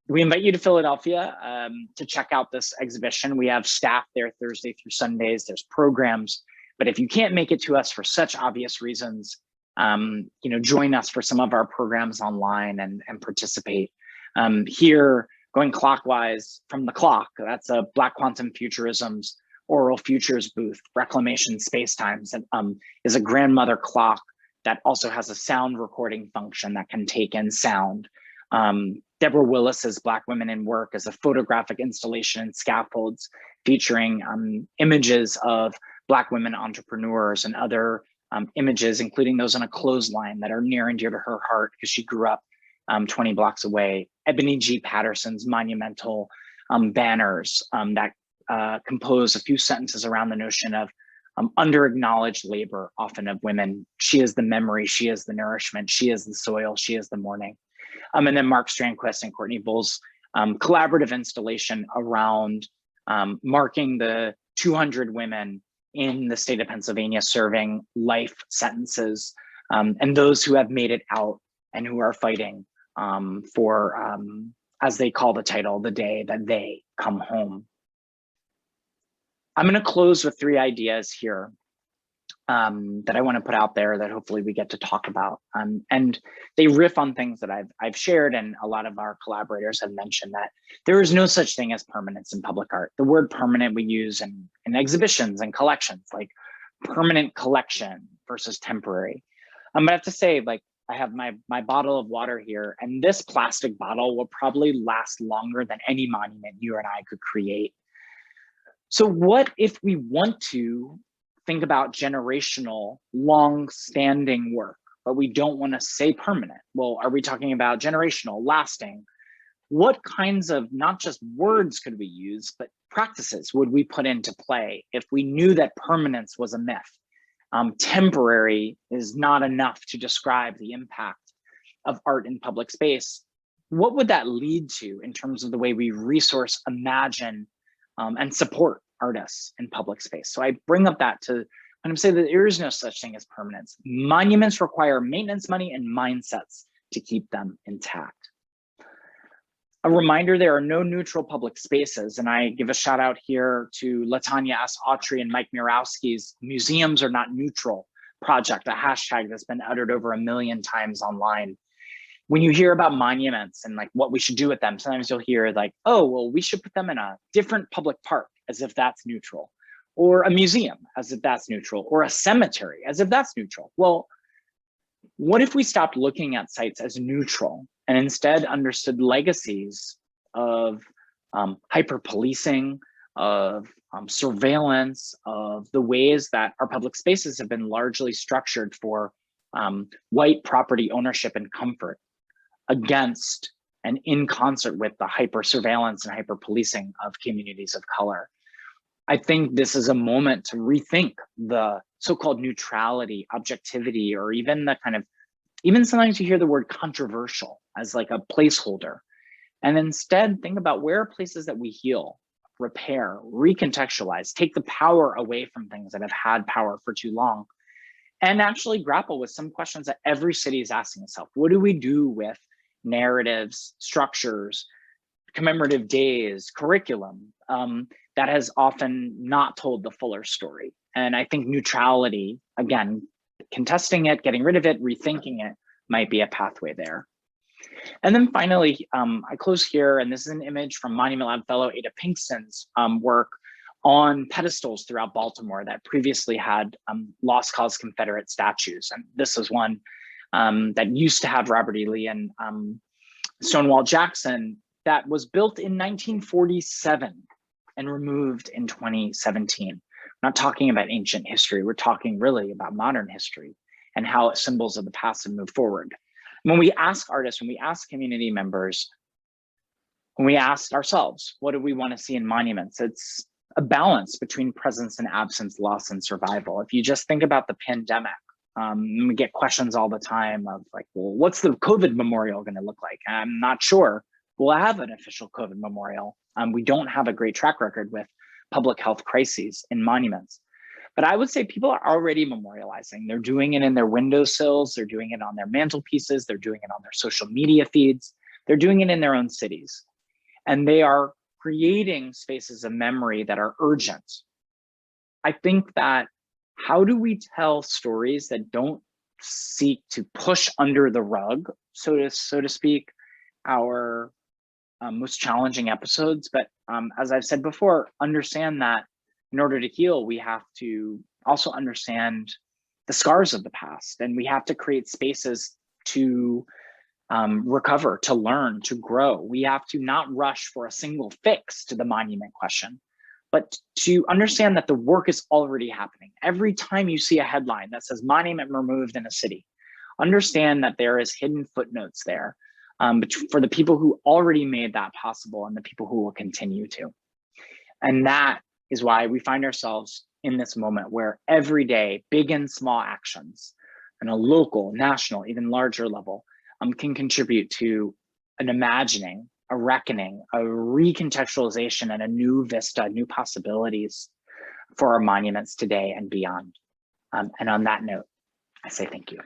we invite you to Philadelphia to check out this exhibition. We have staff there Thursday through Sundays. There's programs, but if you can't make it to us for such obvious reasons, join us for some of our programs online and participate. Here, going clockwise from the clock, that's a Black Quantum Futurism's Oral Futures booth, Reclamation Spacetimes, and is a grandmother clock that also has a sound recording function that can take in sound. Deborah Willis's Black Women in Work is a photographic installation in scaffolds featuring images of Black women entrepreneurs and other images, including those on a clothesline that are near and dear to her heart because she grew up 20 blocks away. Ebony G. Patterson's monumental banners that compose a few sentences around the notion of under-acknowledged labor, often of women. She is the memory, she is the nourishment, she is the soil, she is the morning. And then Mark Strandquist and Courtney Bull's collaborative installation around marking the 200 women in the state of Pennsylvania serving life sentences, and those who have made it out and who are fighting for, as they call the title, the day that they come home. I'm going to close with 3 ideas here that I want to put out there that hopefully we get to talk about. And they riff on things that I've shared, and a lot of our collaborators have mentioned that there is no such thing as permanence in public art. The word permanent we use in exhibitions and collections, like permanent collection versus temporary. I'm gonna have to say, like, I have my bottle of water here, and this plastic bottle will probably last longer than any monument you and I could create. So what if we want to think about generational, long-standing work, but we don't want to say permanent? Well, are we talking about generational, lasting? What kinds of, not just words could we use, but practices would we put into play if we knew that permanence was a myth? Temporary is not enough to describe the impact of art in public space. What would that lead to in terms of the way we resource, imagine, and support artists in public space? So I bring up that to kind of say that there is no such thing as permanence. Monuments require maintenance money and mindsets to keep them intact. A reminder, there are no neutral public spaces, and I give a shout out here to Latanya S. Autry and Mike Mirowski's Museums Are Not Neutral project, a hashtag that's been uttered over 1 million times online. When you hear about monuments and like what we should do with them, sometimes you'll hear like, oh, well, we should put them in a different public park as if that's neutral, or a museum as if that's neutral, or a cemetery as if that's neutral. Well, what if we stopped looking at sites as neutral and instead understood legacies of hyper-policing, of surveillance, of the ways that our public spaces have been largely structured for white property ownership and comfort, against and in concert with the hyper-surveillance and hyper-policing of communities of color? I think this is a moment to rethink the so-called neutrality, objectivity, or even the kind of, even sometimes you hear the word controversial as like a placeholder, and instead think about where are places that we heal, repair, recontextualize, take the power away from things that have had power for too long, and actually grapple with some questions that every city is asking itself. What do we do with narratives, structures, commemorative days, curriculum that has often not told the fuller story? And I think neutrality, again, contesting it, getting rid of it, rethinking it might be a pathway there. And then finally, I close here, and this is an image from Monument Lab fellow Ada Pinkston's work on pedestals throughout Baltimore that previously had lost cause Confederate statues. And this is one that used to have Robert E. Lee and Stonewall Jackson, that was built in 1947 and removed in 2017. We're not talking about ancient history. We're talking really about modern history and how symbols of the past have moved forward. When we ask artists, when we ask community members, when we ask ourselves, what do we want to see in monuments? It's a balance between presence and absence, loss and survival. If you just think about the pandemic, we get questions all the time of like, well, what's the COVID memorial going to look like? I'm not sure we'll have an official COVID memorial. We don't have a great track record with public health crises in monuments. But I would say people are already memorializing. They're doing it in their windowsills. They're doing it on their mantelpieces. They're doing it on their social media feeds. They're doing it in their own cities. And they are creating spaces of memory that are urgent. I think that how do we tell stories that don't seek to push under the rug, so to speak, our most challenging episodes, but as I've said before, understand that in order to heal, we have to also understand the scars of the past, and we have to create spaces to recover, to learn, to grow. We have to not rush for a single fix to the monument question, but to understand that the work is already happening. Every time you see a headline that says monument removed in a city, understand that there is hidden footnotes there for the people who already made that possible and the people who will continue to. And that is why we find ourselves in this moment where every day, big and small actions on a local, national, even larger level can contribute to an imagining, a reckoning, a recontextualization, and a new vista, new possibilities for our monuments today and beyond. And on that note, I say thank you.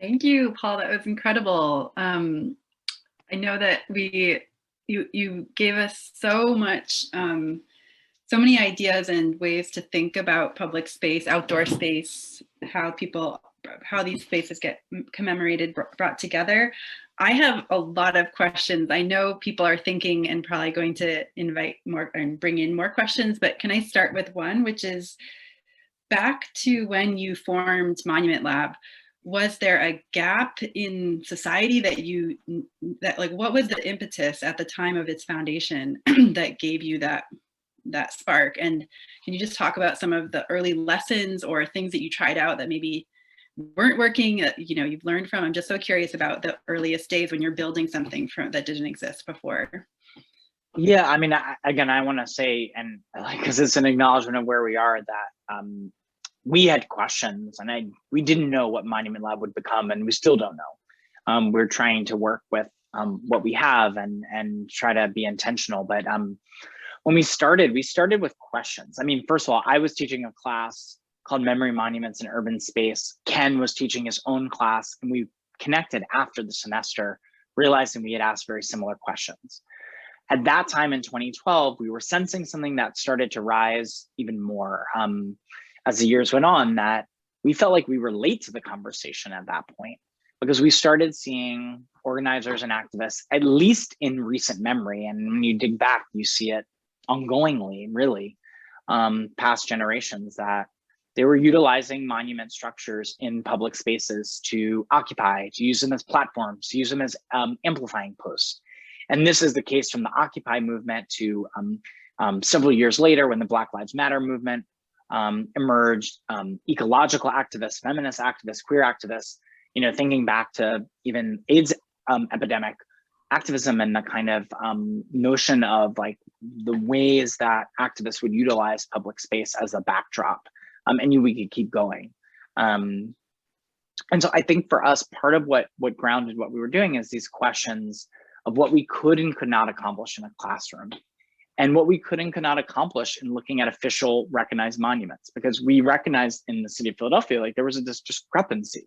Thank you, Paul. That was incredible. I know that you gave us so much, so many ideas and ways to think about public space, outdoor space, how these spaces get commemorated, brought together. I have a lot of questions. I know people are thinking and probably going to invite more and bring in more questions, but can I start with one, which is back to when you formed Monument Lab, was there a gap in society that like, what was the impetus at the time of its foundation that gave you that spark? And can you just talk about some of the early lessons or things that you tried out that maybe weren't working, you've learned from? I'm just so curious about the earliest days when you're building something that didn't exist before. Yeah, I mean, again, I want to say, and because it's an acknowledgement of where we are, that we had questions, and we didn't know what Monument Lab would become, and we still don't know. We're trying to work with what we have and try to be intentional. But when we started with questions. I mean, first of all, I was teaching a class called Memory Monuments in Urban Space. Ken was teaching his own class, and we connected after the semester, realizing we had asked very similar questions. At that time in 2012, we were sensing something that started to rise even more as the years went on, that we felt like we were late to the conversation at that point, because we started seeing organizers and activists, at least in recent memory, and when you dig back, you see it ongoingly, really, past generations, that they were utilizing monument structures in public spaces to occupy, to use them as platforms, to use them as amplifying posts. And this is the case from the Occupy movement to several years later when the Black Lives Matter movement emerged, ecological activists, feminist activists, queer activists, thinking back to even AIDS epidemic activism and the kind of notion of like the ways that activists would utilize public space as a backdrop. And we could keep going. And so I think for us, part of what grounded what we were doing is these questions of what we could and could not accomplish in a classroom, and what we could and could not accomplish in looking at official recognized monuments, because we recognized in the city of Philadelphia, like there was this discrepancy.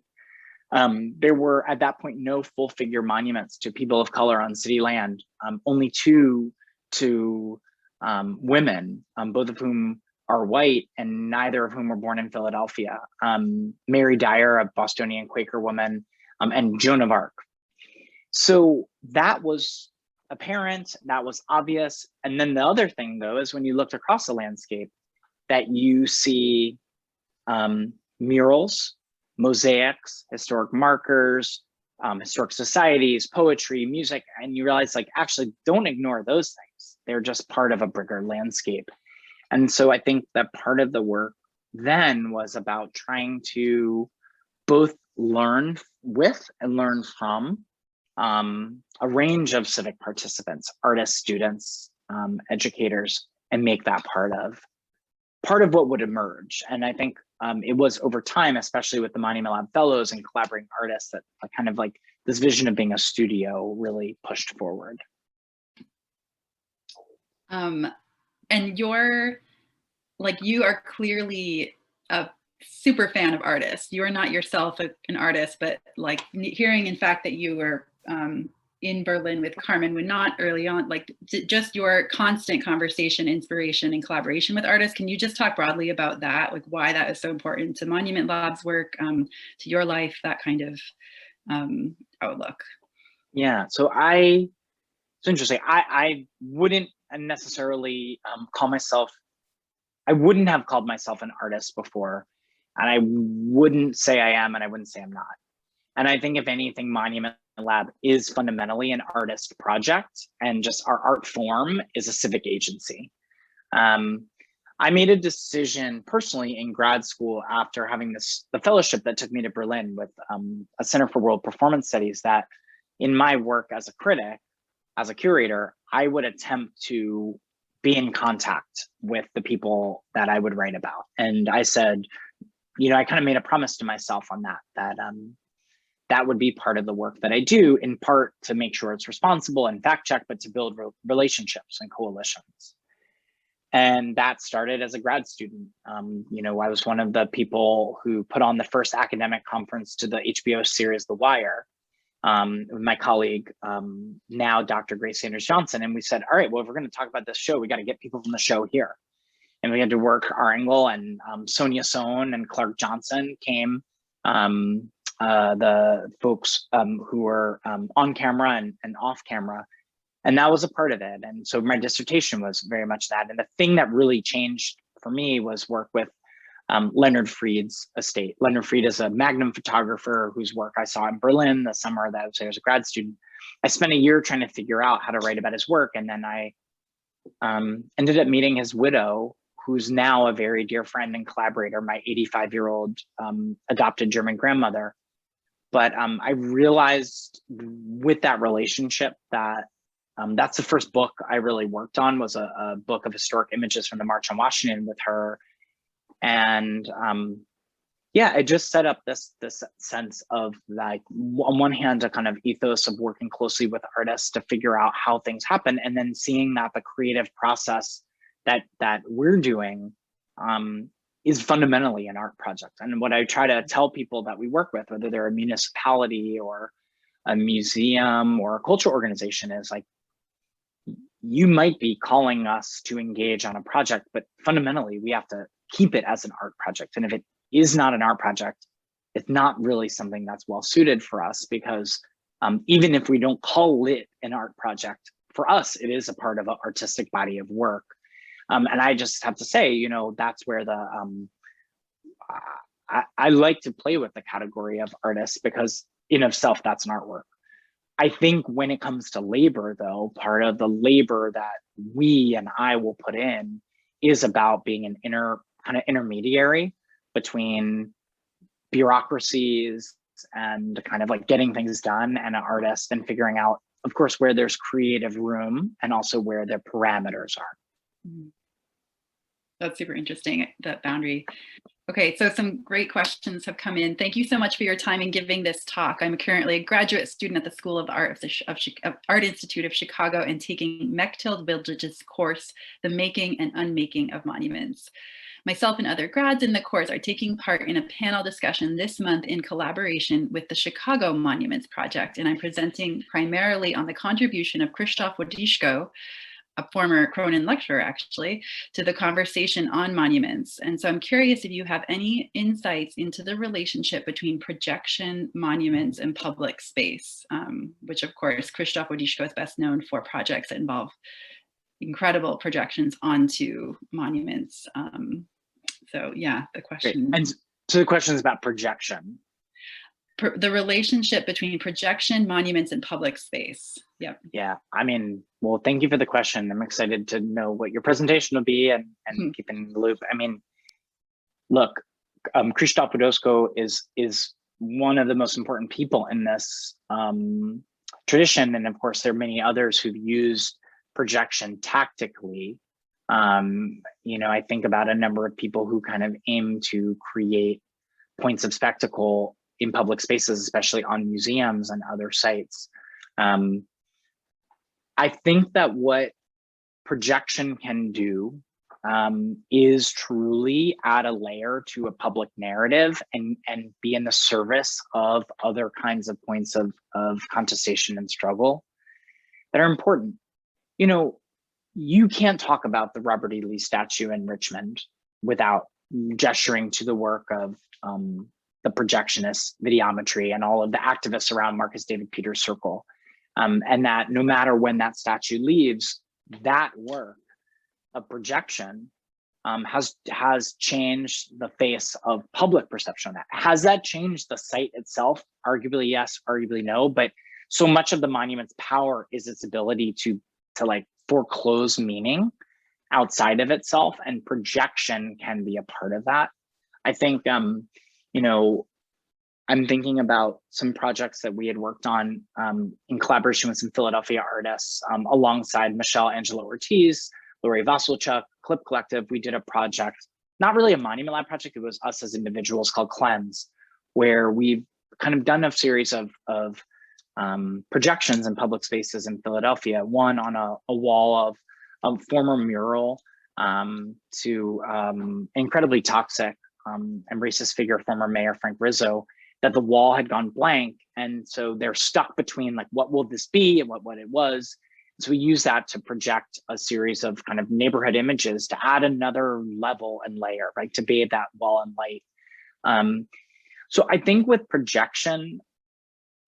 There were at that point no full figure monuments to people of color on city land, only two to women, both of whom are white and neither of whom were born in Philadelphia. Mary Dyer, a Bostonian Quaker woman, and Joan of Arc. So that was apparent, that was obvious. And then the other thing though, is when you looked across the landscape, that you see murals, mosaics, historic markers, historic societies, poetry, music, and you realize like, actually don't ignore those things. They're just part of a bigger landscape. And so I think that part of the work then was about trying to both learn with and learn from a range of civic participants, artists, students, educators, and make that part of what would emerge. And I think it was over time, especially with the Monument Lab Fellows and collaborating artists, that kind of like this vision of being a studio really pushed forward. And you are clearly a super fan of artists. You are not yourself an artist, but like hearing in fact that you were in Berlin with Carmen Winant early on, like just your constant conversation, inspiration, and collaboration with artists. Can you just talk broadly about that, like why that is so important to Monument Lab's work, to your life, that kind of outlook? Yeah, so it's interesting. I wouldn't necessarily call myself, I wouldn't have called myself an artist before, and I wouldn't say I am, and I wouldn't say I'm not. And I think if anything, Monument Lab is fundamentally an artist project, and just our art form is a civic agency. I made a decision personally in grad school after having the fellowship that took me to Berlin with a Center for World Performance Studies, that in my work as a critic, as a curator, I would attempt to be in contact with the people that I would write about. And I said, you know, I kind of made a promise to myself on that that would be part of the work that I do, in part to make sure it's responsible and fact check, but to build relationships and coalitions. And that started as a grad student. You know, I was one of the people who put on the first academic conference to the HBO series, The Wire, with my colleague, now Dr. Grace Sanders Johnson. And we said, all right, well, if we're going to talk about this show, we got to get people from the show here. And we had to work our angle, and Sonia Sohn and Clark Johnson came, the folks who were on camera and off camera. And that was a part of it. And so my dissertation was very much that. And the thing that really changed for me was work with Leonard Fried's estate. Leonard Fried is a Magnum photographer whose work I saw in Berlin the summer that I was there as a grad student. I spent a year trying to figure out how to write about his work. And then I ended up meeting his widow, who's now a very dear friend and collaborator, my 85-year-old adopted German grandmother. But I realized with that relationship that that's the first book I really worked on, was a book of historic images from the March on Washington with her. And yeah, it just set up this sense of, like, on one hand, a kind of ethos of working closely with artists to figure out how things happen, and then seeing that the creative process that we're doing is fundamentally an art project. And what I try to tell people that we work with, whether they're a municipality or a museum or a cultural organization, is like, you might be calling us to engage on a project, but fundamentally we have to keep it as an art project. And if it is not an art project, it's not really something that's well suited for us, because even if we don't call it an art project, for us, it is a part of an artistic body of work. And I just have to say, you know, that's where the, I like to play with the category of artist, because in of self, that's an artwork. I think when it comes to labor, though, part of the labor that we and I will put in is about being an kind of intermediary between bureaucracies and kind of like getting things done, and an artist, and figuring out, of course, where there's creative room and also where the parameters are. That's super interesting, that boundary. Okay, so some great questions have come in. Thank you so much for your time in giving this talk. I'm currently a graduate student at the School of Art of Art Institute of Chicago, and taking Mechthild Villag's course, The Making and Unmaking of Monuments. Myself and other grads in the course are taking part in a panel discussion this month in collaboration with the Chicago Monuments Project, and I'm presenting primarily on the contribution of Krzysztof Wodiszko, a former Cronin lecturer, actually, to the conversation on monuments. And so I'm curious if you have any insights into the relationship between projection, monuments, and public space, which, of course, Krzysztof Wodiszko is best known for projects that involve incredible projections onto monuments. So yeah, the question. Great. And so the question is about projection. The relationship between projection, monuments, and public space. Yep. Yeah. I mean, well, thank you for the question. I'm excited to know what your presentation will be, and keep in the loop. I mean, look, Krzysztof Wodiszko is one of the most important people in this tradition. And of course, there are many others who've used projection tactically. You know, I think about a number of people who kind of aim to create points of spectacle in public spaces, especially on museums and other sites. I think that what projection can do is truly add a layer to a public narrative and be in the service of other kinds of points of contestation and struggle that are important. You know, you can't talk about the Robert E. Lee statue in Richmond without gesturing to the work of the projectionist videometry and all of the activists around Marcus David Peters' circle. And that no matter when that statue leaves, that work of projection has changed the face of public perception of that. Has that changed the site itself? Arguably yes, arguably no, but so much of the monument's power is its ability to like foreclose meaning outside of itself, and projection can be a part of that. I think, you know, I'm thinking about some projects that we had worked on in collaboration with some Philadelphia artists alongside Michelle Angela Ortiz, Lori Vasilchuk, Clip Collective. We did a project, not really a Monument Lab project, it was us as individuals, called Cleanse, where we've kind of done a series of projections in public spaces in Philadelphia, one on a wall of a former mural to incredibly toxic and racist figure, former Mayor Frank Rizzo, that the wall had gone blank. And so they're stuck between like, what will this be and what it was. So we use that to project a series of kind of neighborhood images to add another level and layer, right, to bathe that wall in light. So I think with projection,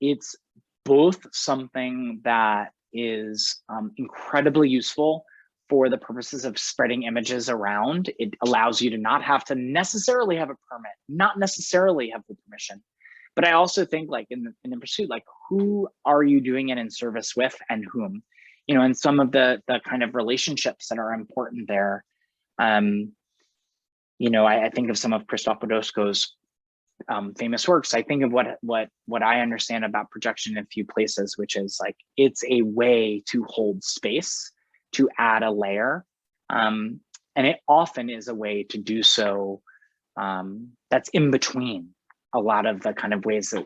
it's both something that is incredibly useful for the purposes of spreading images around. It allows you to not have to necessarily have a permit, not necessarily have the permission. But I also think, like in the pursuit, like, who are you doing it in service with and whom? You know, and some of the kind of relationships that are important there. You know, I think of some of Christoph Podosco's famous works. I think of what I understand about projection in a few places, which is like, it's a way to hold space, to add a layer. And it often is a way to do so that's in between a lot of the kind of ways of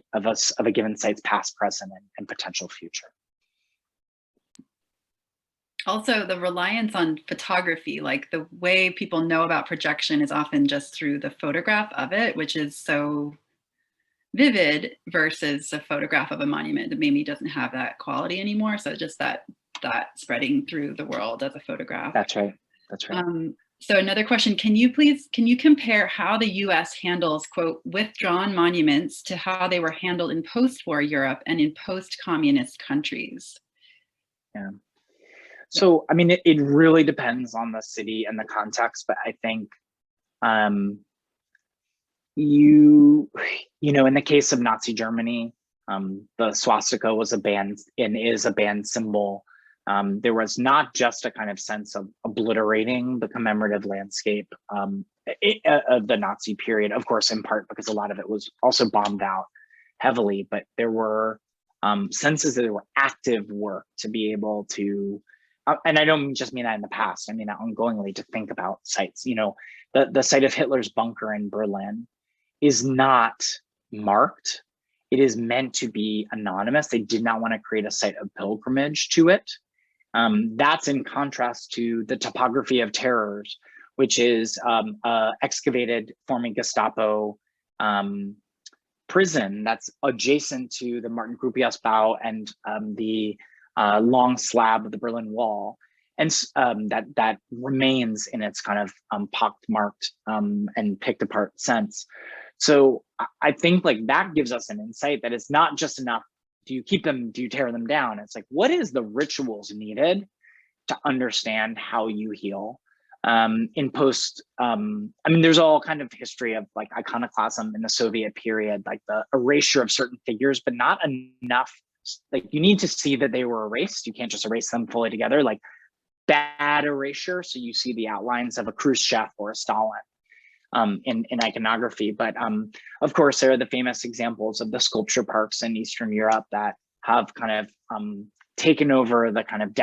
a given site's past, present, and potential future. Also, the reliance on photography, like the way people know about projection is often just through the photograph of it, which is so vivid, versus a photograph of a monument that maybe doesn't have that quality anymore. So just that spreading through the world as a photograph. That's right. That's right. So another question, can you compare how the US handles, quote, withdrawn monuments to how they were handled in post-war Europe and in post-communist countries? Yeah. So, I mean, it really depends on the city and the context, but I think you know, in the case of Nazi Germany, the swastika was a banned and is a banned symbol. There was not just a kind of sense of obliterating the commemorative landscape of the Nazi period, of course, in part because a lot of it was also bombed out heavily, but there were senses that there were active work to be able to, and I don't just mean that in the past, I mean that ongoingly, to think about sites. You know, the site of Hitler's bunker in Berlin is not marked. It is meant to be anonymous. They did not want to create a site of pilgrimage to it. That's in contrast to the topography of terrors, which is excavated former Gestapo prison that's adjacent to the Martin Gropiusbau and the long slab of the Berlin Wall, and that remains in its kind of pockmarked and picked apart sense. So I think like that gives us an insight that it's not just enough. Do you keep them? Do you tear them down? It's like, what is the rituals needed to understand how you heal? In post, I mean, there's all kind of history of like iconoclasm in the Soviet period, like the erasure of certain figures, but not enough. Like you need to see that they were erased. You can't just erase them fully together, like bad erasure. So you see the outlines of a Khrushchev or a Stalin in iconography. But of course, there are the famous examples of the sculpture parks in Eastern Europe that have kind of taken over the kind of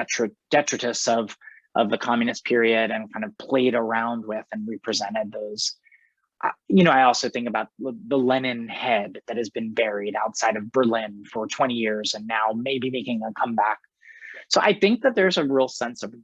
detritus of the communist period and kind of played around with and represented those. You know, I also think about the Lenin head that has been buried outside of Berlin for 20 years and now maybe making a comeback. So I think that there's a real sense of,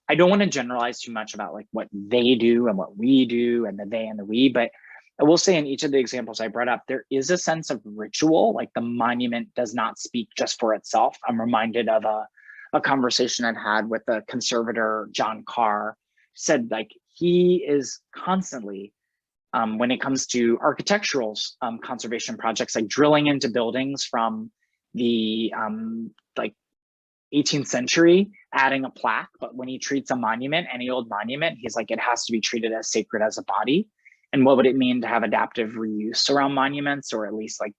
I don't want to generalize too much about like what they do and what we do and the they and the we, but I will say in each of the examples I brought up, there is a sense of ritual, like the monument does not speak just for itself. I'm reminded of a conversation I'd had with a conservator, John Carr, said like he is constantly, when it comes to architectural conservation projects, like drilling into buildings from the like 18th century, adding a plaque. But when he treats a monument, any old monument, he's like, it has to be treated as sacred as a body. And what would it mean to have adaptive reuse around monuments, or at least like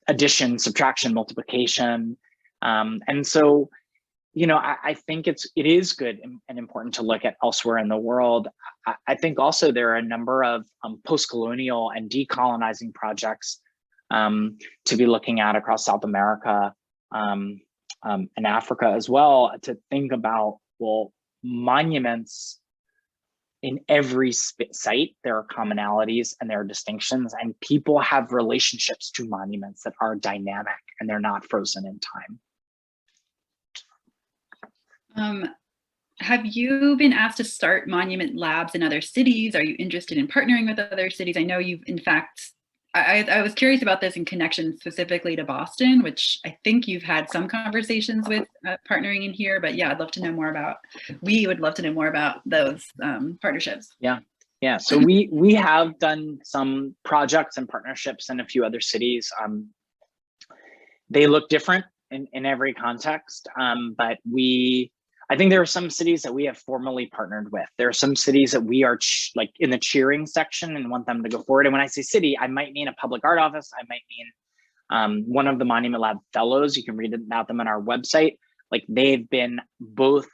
addition, subtraction, multiplication. And so, you know, I think it is good and important to look at elsewhere in the world. I think also there are a number of post-colonial and decolonizing projects to be looking at across South America and Africa as well, to think about, well, monuments in every site, there are commonalities and there are distinctions, and people have relationships to monuments that are dynamic and they're not frozen in time. Have you been asked to start monument labs in other cities? Are you interested in partnering with other cities? I know you've, in fact, I was curious about this in connection specifically to Boston, which I think you've had some conversations with partnering in here, but yeah, I'd love to know more about, we would love to know more about those partnerships. Yeah. So we have done some projects and partnerships in a few other cities. They look different in every context, but I think there are some cities that we have formally partnered with. There are some cities that we are like in the cheering section and want them to go forward. And when I say city, I might mean a public art office. I might mean one of the Monument Lab fellows. You can read about them on our website. Like, they've been both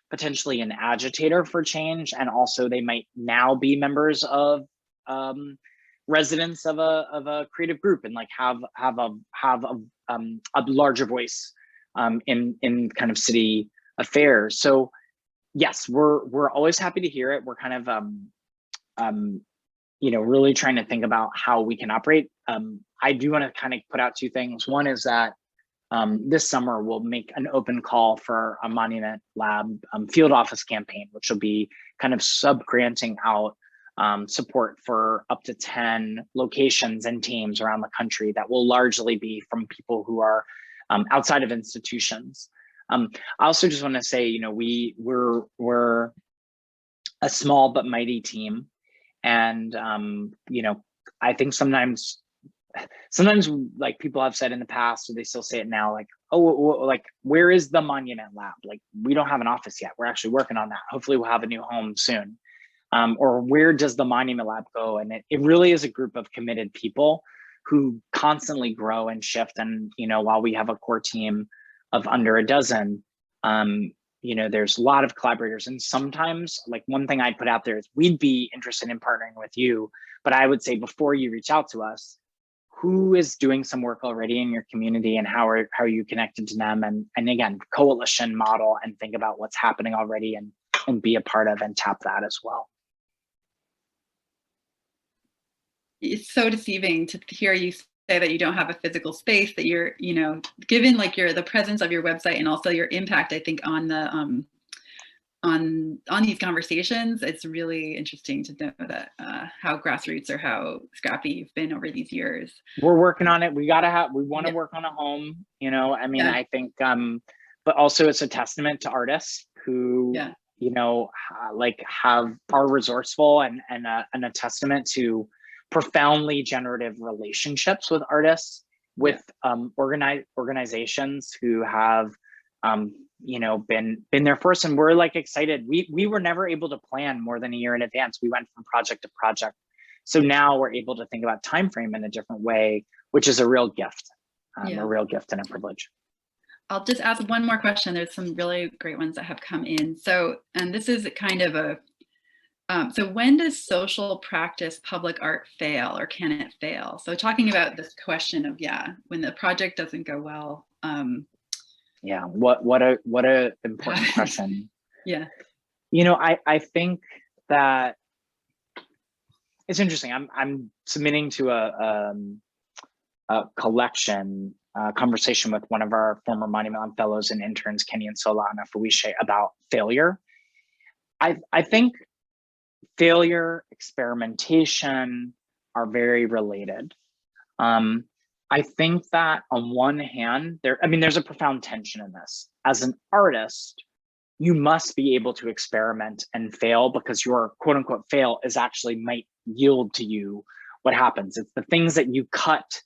potentially an agitator for change, and also they might now be members of residents of a creative group and like have a larger voice in kind of city affairs. So yes, we're always happy to hear it. We're kind of really trying to think about how we can operate. I do want to kind of put out two things. One is that this summer we'll make an open call for a Monument Lab field office campaign, which will be kind of sub-granting out support for up to 10 locations and teams around the country that will largely be from people who are outside of institutions. I also just want to say, we're a small but mighty team, and I think sometimes like people have said in the past, or they still say it now, like, oh, like, where is the Monument Lab? Like, we don't have an office yet. We're actually working on that. Hopefully we'll have a new home soon. Or where does the Monument Lab go? And it really is a group of committed people who constantly grow and shift. And while we have a core team of under a dozen, there's a lot of collaborators. And sometimes, like, one thing I'd put out there is we'd be interested in partnering with you, but I would say before you reach out to us, who is doing some work already in your community, and how are you connected to them? And again, coalition model, and think about what's happening already and be a part of and tap that as well. It's so deceiving to hear you say that you don't have a physical space, that you're, given like the presence of your website and also your impact, I think, on the on these conversations. It's really interesting to know that how grassroots or how scrappy you've been over these years. We're working on it. We want to work on a home, I think, but also it's a testament to artists who, like, are resourceful and a testament to profoundly generative relationships with artists, with organizations who have been there first. And we're like excited. We were never able to plan more than a year in advance. We went from project to project. So now we're able to think about time frame in a different way, which is a real gift, a real gift and a privilege. I'll just ask one more question. There's some really great ones that have come in. So, and this is kind of a so when does social practice public art fail, or can it fail? So talking about this question of, when the project doesn't go well. What a important question. Yeah. I think that it's interesting. I'm submitting to a collection conversation with one of our former Monument Lab fellows and interns, Kenny and Sola and Felice, about failure. I think failure, experimentation are very related. I think that on one hand, there's a profound tension in this. As an artist, you must be able to experiment and fail, because your quote unquote fail might yield to you what happens. It's the things that you cut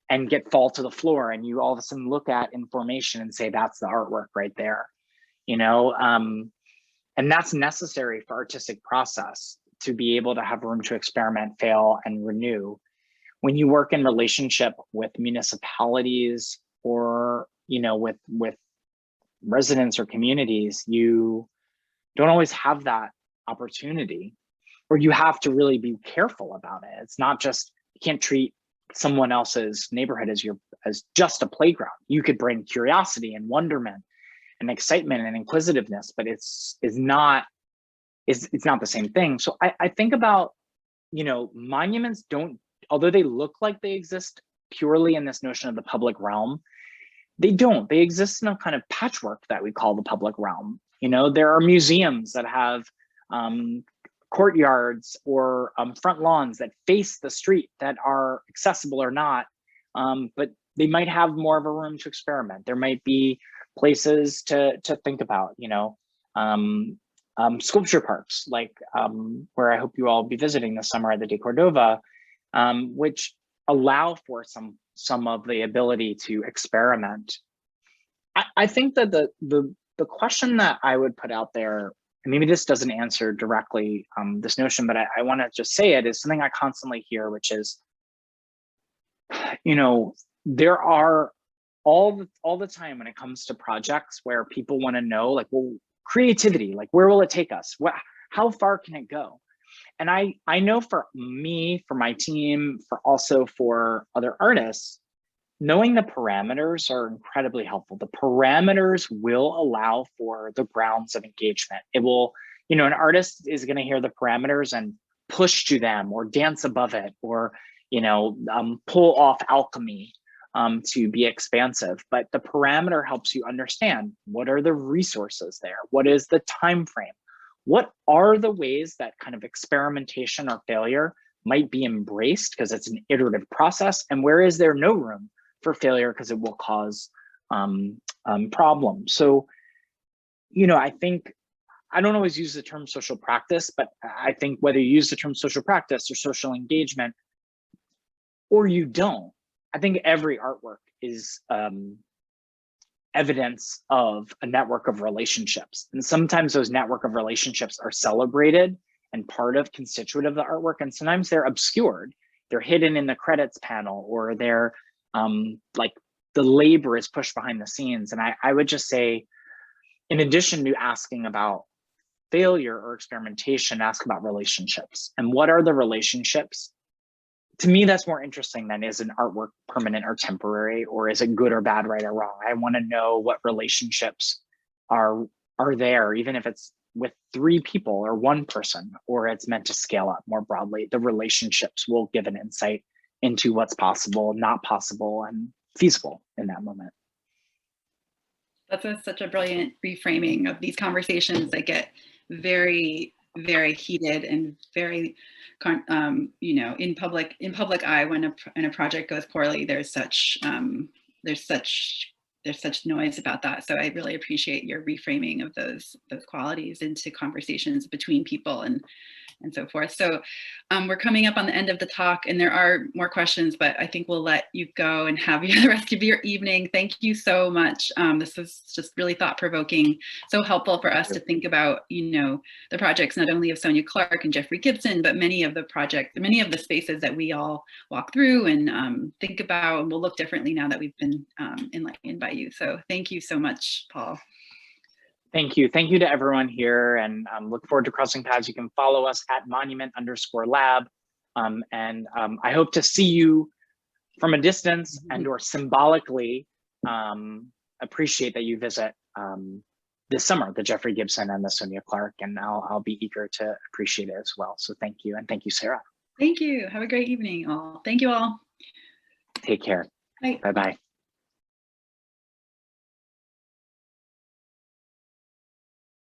and fall to the floor, and you all of a sudden look at in formation and say, that's the artwork right there, and that's necessary for artistic process, to be able to have room to experiment, fail, and renew. When you work in relationship with municipalities or, with residents or communities, you don't always have that opportunity, or you have to really be careful about it. It's not just, you can't treat someone else's neighborhood as just a playground. You could bring curiosity and wonderment and excitement and inquisitiveness, but it's not the same thing. So I think about, monuments don't, although they look like they exist purely in this notion of the public realm, they don't. They exist in a kind of patchwork that we call the public realm. There are museums that have courtyards or front lawns that face the street that are accessible or not, but they might have more of a room to experiment. There might be places to think about, sculpture parks, like where I hope you all will be visiting this summer at the deCordova, which allow for some of the ability to experiment. I think that the question that I would put out there, and maybe this doesn't answer directly this notion, but I want to just say it, is something I constantly hear, which is, there are all the time when it comes to projects where people want to know, like, well, creativity, like, where will it take us? How far can it go? And I know for me, for my team, for other artists, knowing the parameters are incredibly helpful. The parameters will allow for the grounds of engagement. It will, an artist is going to hear the parameters and push to them or dance above it, or, pull off alchemy to be expansive. But the parameter helps you understand, what are the resources there? What is the time frame? What are the ways that kind of experimentation or failure might be embraced because it's an iterative process? And where is there no room for failure because it will cause problems? So, I think I don't always use the term social practice, but I think whether you use the term social practice or social engagement, or you don't, I think every artwork is evidence of a network of relationships. And sometimes those network of relationships are celebrated and part of constituent of the artwork. And sometimes they're obscured. They're hidden in the credits panel, or they're like the labor is pushed behind the scenes. And I would just say, in addition to asking about failure or experimentation, ask about relationships. And what are the relationships? To me, that's more interesting than, is an artwork permanent or temporary, or is it good or bad, right or wrong? I want to know what relationships are there, even if it's with 3 people or 1 person, or it's meant to scale up more broadly. The relationships will give an insight into what's possible, not possible, and feasible in that moment. That's such a brilliant reframing of these conversations that get very, very heated and very, in public eye. When a project goes poorly, there's such noise about that. So I really appreciate your reframing of those qualities into conversations between people and so forth. So we're coming up on the end of the talk, and there are more questions, but I think we'll let you go and have the rest of your evening. Thank you so much. This was just really thought-provoking, so helpful for us to think about, the projects not only of Sonia Clark and Jeffrey Gibson, but many of the spaces that we all walk through and think about, and will look differently now that we've been enlightened by you. So thank you so much, Paul. Thank you. Thank you to everyone here, and look forward to crossing paths. You can follow us at monument_lab. I hope to see you from a distance and or symbolically appreciate that you visit this summer, the Jeffrey Gibson and the Sonia Clark, and I'll be eager to appreciate it as well. So thank you. And thank you, Sarah. Thank you. Have a great evening all. Thank you all. Take care. Bye. Bye-bye.